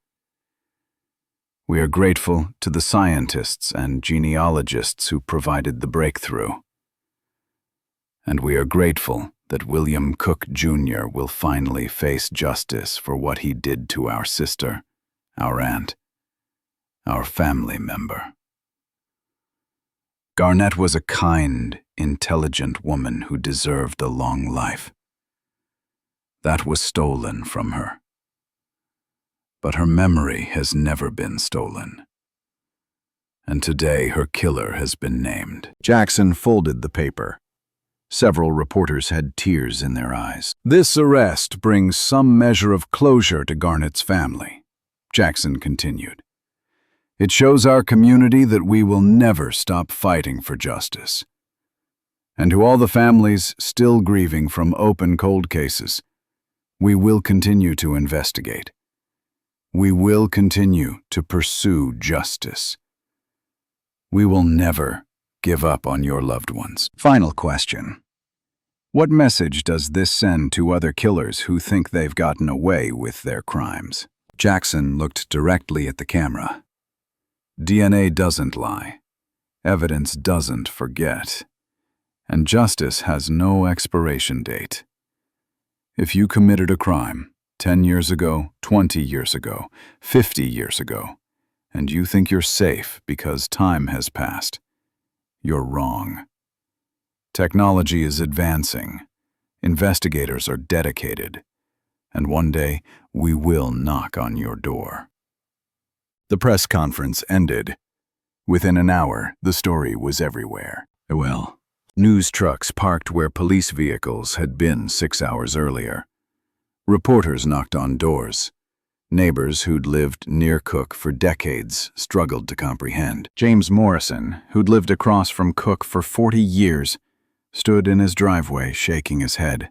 We are grateful to the scientists and genealogists who provided the breakthrough. And we are grateful that William Cook, Jr. will finally face justice for what he did to our sister, our aunt, our family member. Garnet was a kind, intelligent woman who deserved a long life. That was stolen from her. But her memory has never been stolen. And today her killer has been named. Jackson folded the paper. Several reporters had tears in their eyes. This arrest brings some measure of closure to Garnet's family, Jackson continued. It shows our community that we will never stop fighting for justice. And to all the families still grieving from open cold cases, we will continue to investigate. We will continue to pursue justice. We will never give up on your loved ones. Final question. What message does this send to other killers who think they've gotten away with their crimes? Jackson looked directly at the camera. DNA doesn't lie. Evidence doesn't forget. And justice has no expiration date. If you committed a crime 10 years ago, 20 years ago, 50 years ago, and you think you're safe because time has passed, you're wrong. Technology is advancing. Investigators are dedicated. And one day, we will knock on your door. The press conference ended. Within an hour, the story was everywhere. Well, news trucks parked where police vehicles had been 6 hours earlier. Reporters knocked on doors. Neighbors who'd lived near Cook for decades struggled to comprehend. James Morrison, who'd lived across from Cook for 40 years, stood in his driveway shaking his head.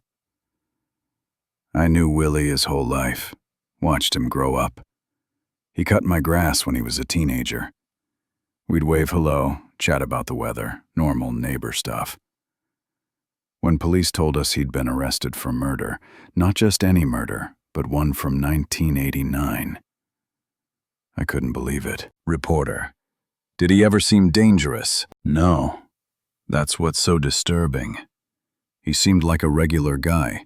I knew Willie his whole life, watched him grow up. He cut my grass when he was a teenager. We'd wave hello, chat about the weather, normal neighbor stuff. When police told us he'd been arrested for murder, not just any murder, but one from 1989, I couldn't believe it. Reporter: Did he ever seem dangerous? No. That's what's so disturbing. He seemed like a regular guy.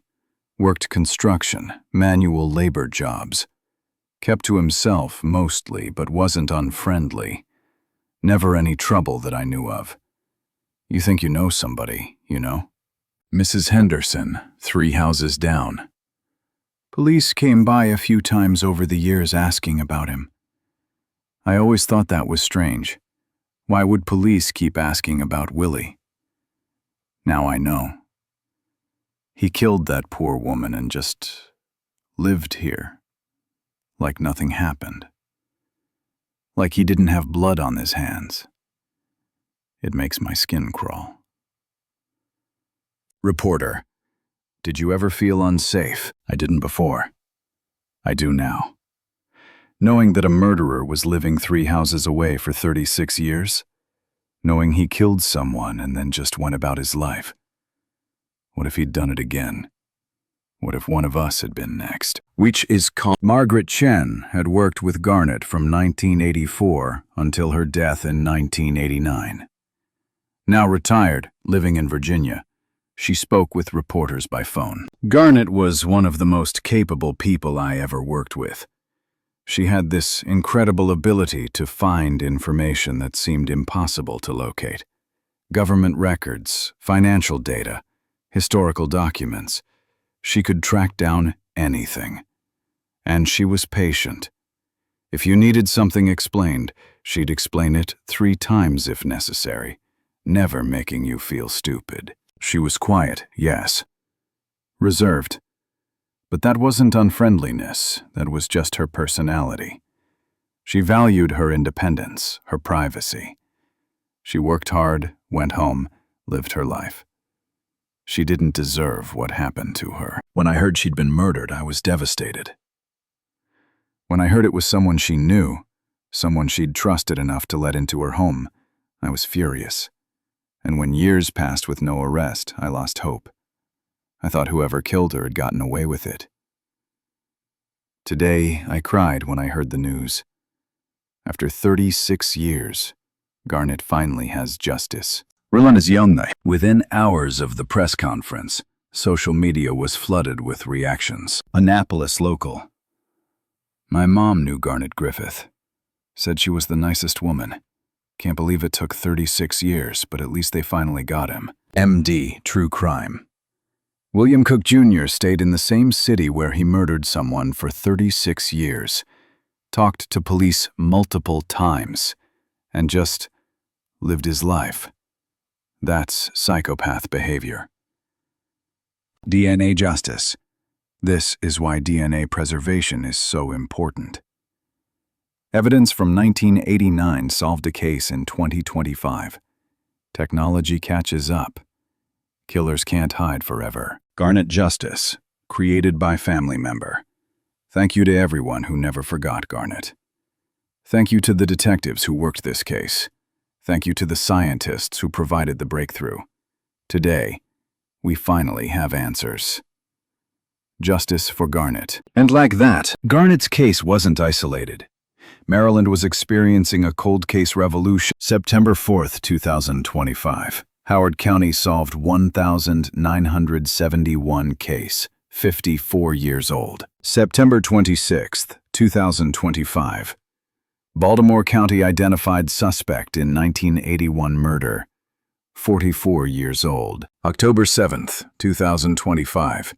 Worked construction, manual labor jobs. Kept to himself mostly, but wasn't unfriendly. Never any trouble that I knew of. You think you know somebody, you know? Mrs. Henderson, 3 houses down. Police came by a few times over the years asking about him. I always thought that was strange. Why would police keep asking about Willie? Now I know. He killed that poor woman and just lived here, like nothing happened. Like he didn't have blood on his hands. It makes my skin crawl. Reporter: Did you ever feel unsafe? I didn't before. I do now. Knowing that a murderer was living 3 houses away for 36 years. Knowing he killed someone and then just went about his life. What if he'd done it again? What if one of us had been next? Which is Margaret Chen had worked with Garnet from 1984 until her death in 1989. Now retired, living in Virginia, she spoke with reporters by phone. Garnet was one of the most capable people I ever worked with. She had this incredible ability to find information that seemed impossible to locate. Government records, financial data, historical documents. She could track down anything. And she was patient. If you needed something explained, she'd explain it 3 times if necessary, never making you feel stupid. She was quiet, yes. Reserved. But that wasn't unfriendliness, that was just her personality. She valued her independence, her privacy. She worked hard, went home, lived her life. She didn't deserve what happened to her. When I heard she'd been murdered, I was devastated. When I heard it was someone she knew, someone she'd trusted enough to let into her home, I was furious. And when years passed with no arrest, I lost hope. I thought whoever killed her had gotten away with it. Today, I cried when I heard the news. After 36 years, Garnet finally has justice. Rulon is young, though. Within hours of the press conference, social media was flooded with reactions. Annapolis local. My mom knew Garnet Griffith. Said she was the nicest woman. Can't believe it took 36 years, but at least they finally got him. MD, true crime. William Cook Jr. stayed in the same city where he murdered someone for 36 years. talked to police multiple times, and just lived his life. That's psychopath behavior. DNA justice. This is why DNA preservation is so important. Evidence from 1989 solved a case in 2025. Technology catches up. Killers can't hide forever. Garnet Justice, created by family member. Thank you to everyone who never forgot Garnet. Thank you to the detectives who worked this case. Thank you to the scientists who provided the breakthrough. Today, we finally have answers. Justice for Garnet. And like that, Garnet's case wasn't isolated. Maryland was experiencing a cold case revolution. September 4th, 2025. Howard County solved 1,971 case, 54 years old. September 26th, 2025. Baltimore County identified suspect in 1981 murder, 44 years old. October 7th, 2025.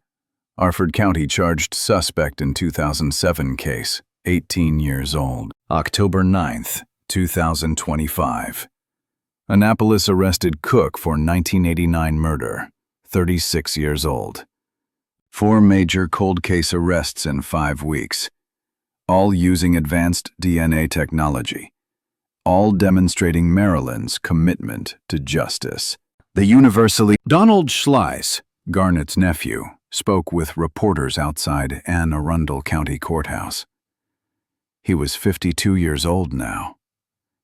Arford County charged suspect in 2007 case, 18 years old. October 9th, 2025. Annapolis arrested cook for 1989 murder, 36 years old. 4 major cold case arrests in 5 weeks, all using advanced DNA technology, all demonstrating Maryland's commitment to justice. The universally Donald Schleiss, Garnet's nephew, spoke with reporters outside Anne Arundel County Courthouse. He was 52 years old now.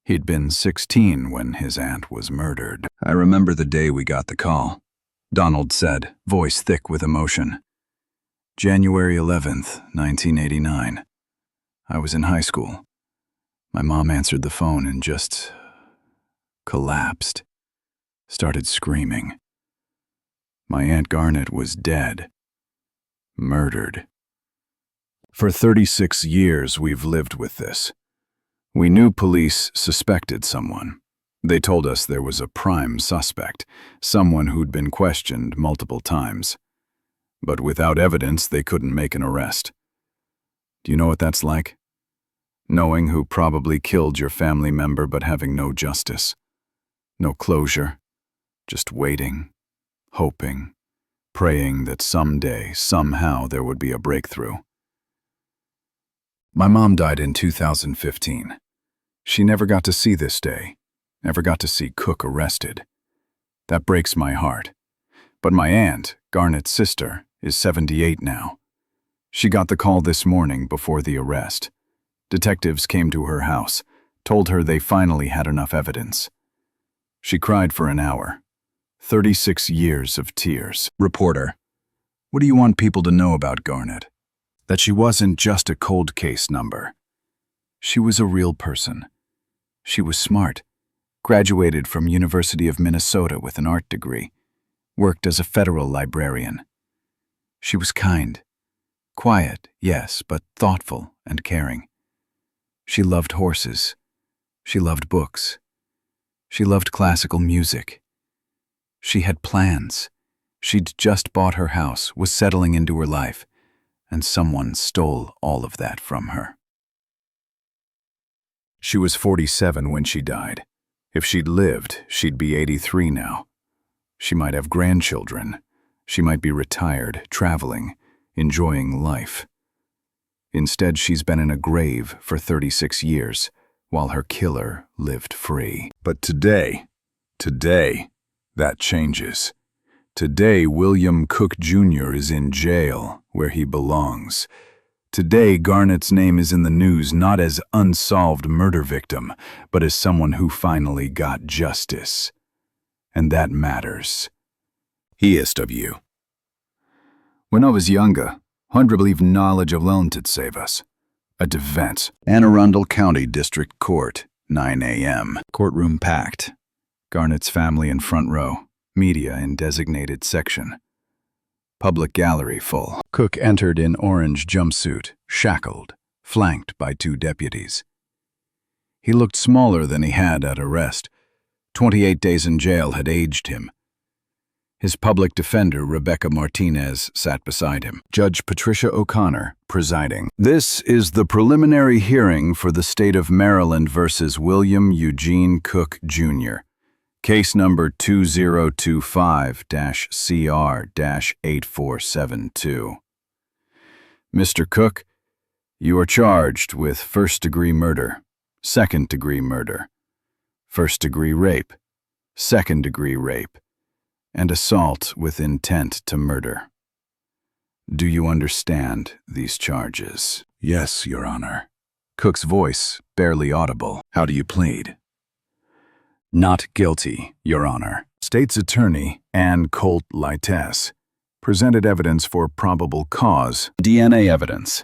He'd been 16 when his aunt was murdered. I remember the day we got the call, Donald said, voice thick with emotion. January 11th, 1989. I was in high school. My mom answered the phone and just collapsed, started screaming. My Aunt Garnet was dead, murdered. For 36 years, we've lived with this. We knew police suspected someone. They told us there was a prime suspect, someone who'd been questioned multiple times. But without evidence, they couldn't make an arrest. Do you know what that's like? Knowing who probably killed your family member but having no justice. No closure. Just waiting, hoping, praying that someday, somehow, there would be a breakthrough. My mom died in 2015. She never got to see this day, never got to see Cook arrested. That breaks my heart. But my aunt, Garnet's sister, is 78 now. She got the call this morning before the arrest. Detectives came to her house, told her they finally had enough evidence. She cried for an hour. 36 years of tears. Reporter, what do you want people to know about Garnet? That she wasn't just a cold case number. She was a real person. She was smart, graduated from University of Minnesota with an art degree, worked as a federal librarian. She was kind, quiet, yes, but thoughtful and caring. She loved horses. She loved books. She loved classical music. She had plans. She'd just bought her house, was settling into her life, and someone stole all of that from her. She was 47 when she died. If she'd lived, she'd be 83 now. She might have grandchildren. She might be retired, traveling, enjoying life. Instead, she's been in a grave for 36 years, while her killer lived free. But today, that changes. Today, William Cook Jr. is in jail, where he belongs. Today, Garnet's name is in the news not as unsolved murder victim, but as someone who finally got justice. And that matters. Hiest of you. When I was younger, hundred believed knowledge alone could save us. A defense. Anne Arundel County District Court, 9 a.m. Courtroom packed. Garnet's family in front row. Media in designated section. Public gallery full. Cook entered in orange jumpsuit, shackled, flanked by 2 deputies. He looked smaller than he had at arrest. 28 days in jail had aged him. His public defender, Rebecca Martinez, sat beside him. Judge Patricia O'Connor, presiding. This is the preliminary hearing for the State of Maryland versus William Eugene Cook, Jr., case number 2025-CR-8472. Mr. Cook, you are charged with first-degree murder, second-degree murder, first-degree rape, second-degree rape, and assault with intent to murder. Do you understand these charges? Yes, Your Honor. Cook's voice barely audible. How do you plead? Not guilty, Your Honor. State's Attorney Ann Colt Lites presented evidence for probable cause. DNA evidence.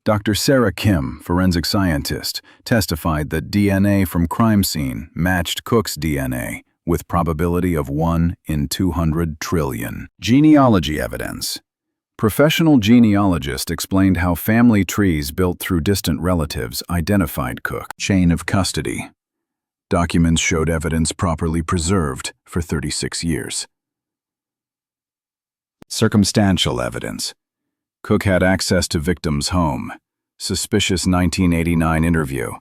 Dr. Sarah Kim, forensic scientist, testified that DNA from crime scene matched Cook's DNA with probability of 1 in 200 trillion. Genealogy evidence. Professional genealogist explained how family trees built through distant relatives identified Cook. Chain of custody. Documents showed evidence properly preserved for 36 years. Circumstantial evidence. Cook had access to victim's home. Suspicious 1989 interview.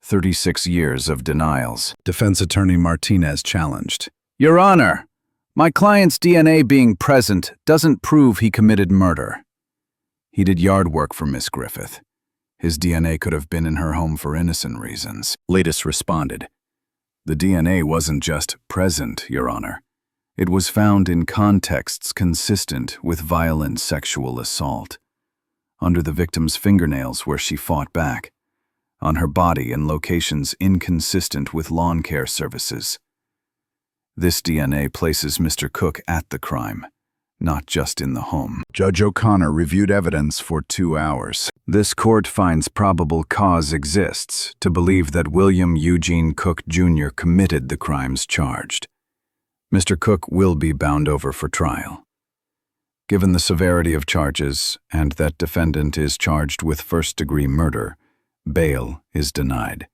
36 years of denials. Defense Attorney Martinez challenged. Your Honor, my client's DNA being present doesn't prove he committed murder. He did yard work for Miss Griffith. His DNA could have been in her home for innocent reasons. Latest responded. The DNA wasn't just present, Your Honor. It was found in contexts consistent with violent sexual assault. Under the victim's fingernails where she fought back. On her body in locations inconsistent with lawn care services. This DNA places Mr. Cook at the crime, not just in the home. Judge O'Connor reviewed evidence for 2 hours. This court finds probable cause exists to believe that William Eugene Cook, Jr. committed the crimes charged. Mr. Cook will be bound over for trial. Given the severity of charges and that defendant is charged with first-degree murder, bail is denied.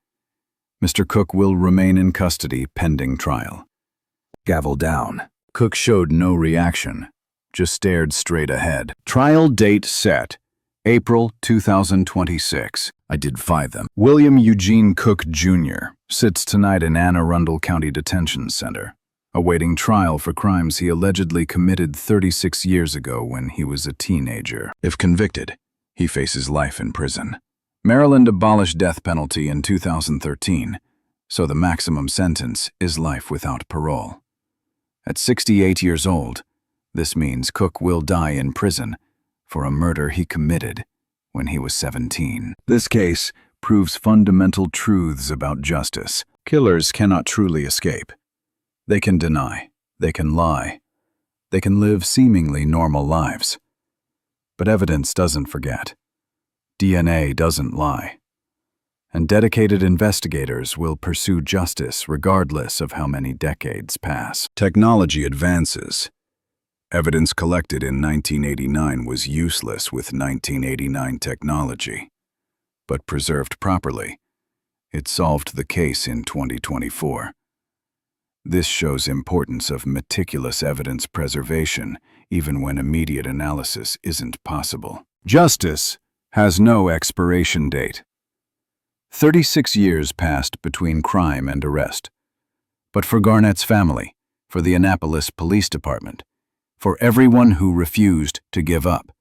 Mr. Cook will remain in custody pending trial. Gavel down. Cook showed no reaction, just stared straight ahead. Trial date set, April 2026. I did 5 them. William Eugene Cook, Jr. sits tonight in Anne Arundel County Detention Center, awaiting trial for crimes he allegedly committed 36 years ago when he was a teenager. If convicted, he faces life in prison. Maryland abolished death penalty in 2013, so the maximum sentence is life without parole. At 68 years old, this means Cook will die in prison for a murder he committed when he was 17. This case proves fundamental truths about justice. Killers cannot truly escape. They can deny, they can lie, they can live seemingly normal lives. But evidence doesn't forget. DNA doesn't lie. And dedicated investigators will pursue justice regardless of how many decades pass. Technology advances. Evidence collected in 1989 was useless with 1989 technology. But preserved properly, it solved the case in 2024. This shows importance of meticulous evidence preservation, even when immediate analysis isn't possible. Justice has no expiration date. 36 years passed between crime and arrest. But for Garnet's family, for the Annapolis Police Department, for everyone who refused to give up,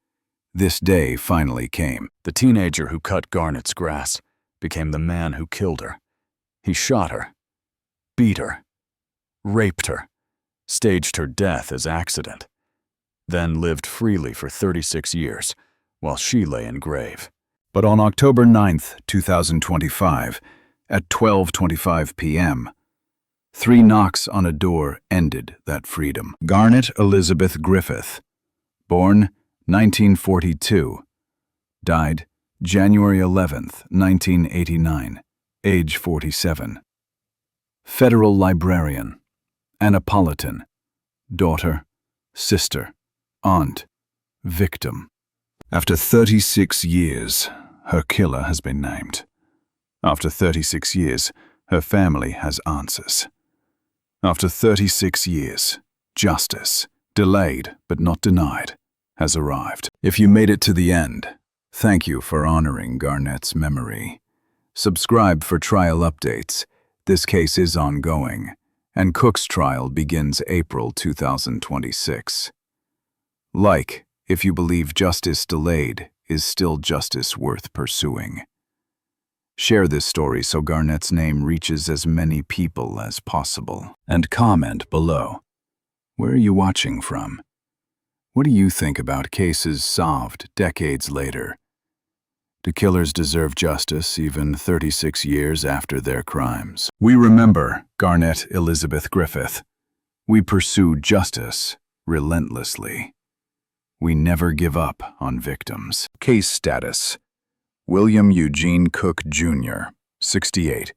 this day finally came. The teenager who cut Garnet's grass became the man who killed her. He shot her, beat her, raped her, staged her death as accident, then lived freely for 36 years while she lay in grave. But on October 9th, 2025, at 12:25 p.m., 3 knocks on a door ended that freedom. Garnet Elizabeth Griffith, born 1942, died January 11th, 1989, age 47. Federal librarian, Annapolitan, daughter, sister, aunt, victim. After 36 years, her killer has been named. After 36 years, her family has answers. After 36 years, Justice, delayed but not denied, has arrived. If you made it to the end, thank you for honoring Garnet's memory. Subscribe for trial updates. This case is ongoing, and Cook's trial begins April 2026. Like, if you believe justice delayed is still justice worth pursuing. Share this story so Garnet's name reaches as many people as possible. And comment below. Where are you watching from? What do you think about cases solved decades later? Do killers deserve justice even 36 years after their crimes? We remember Garnet Elizabeth Griffith. We pursue justice relentlessly. We never give up on victims. Case status: William Eugene Cook, Jr., 68,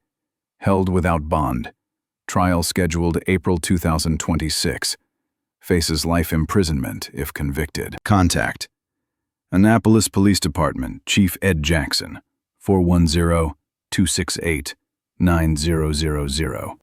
held without bond. Trial scheduled April 2026. Faces life imprisonment if convicted. Contact: Annapolis Police Department, Chief Ed Jackson, 410-268-9000.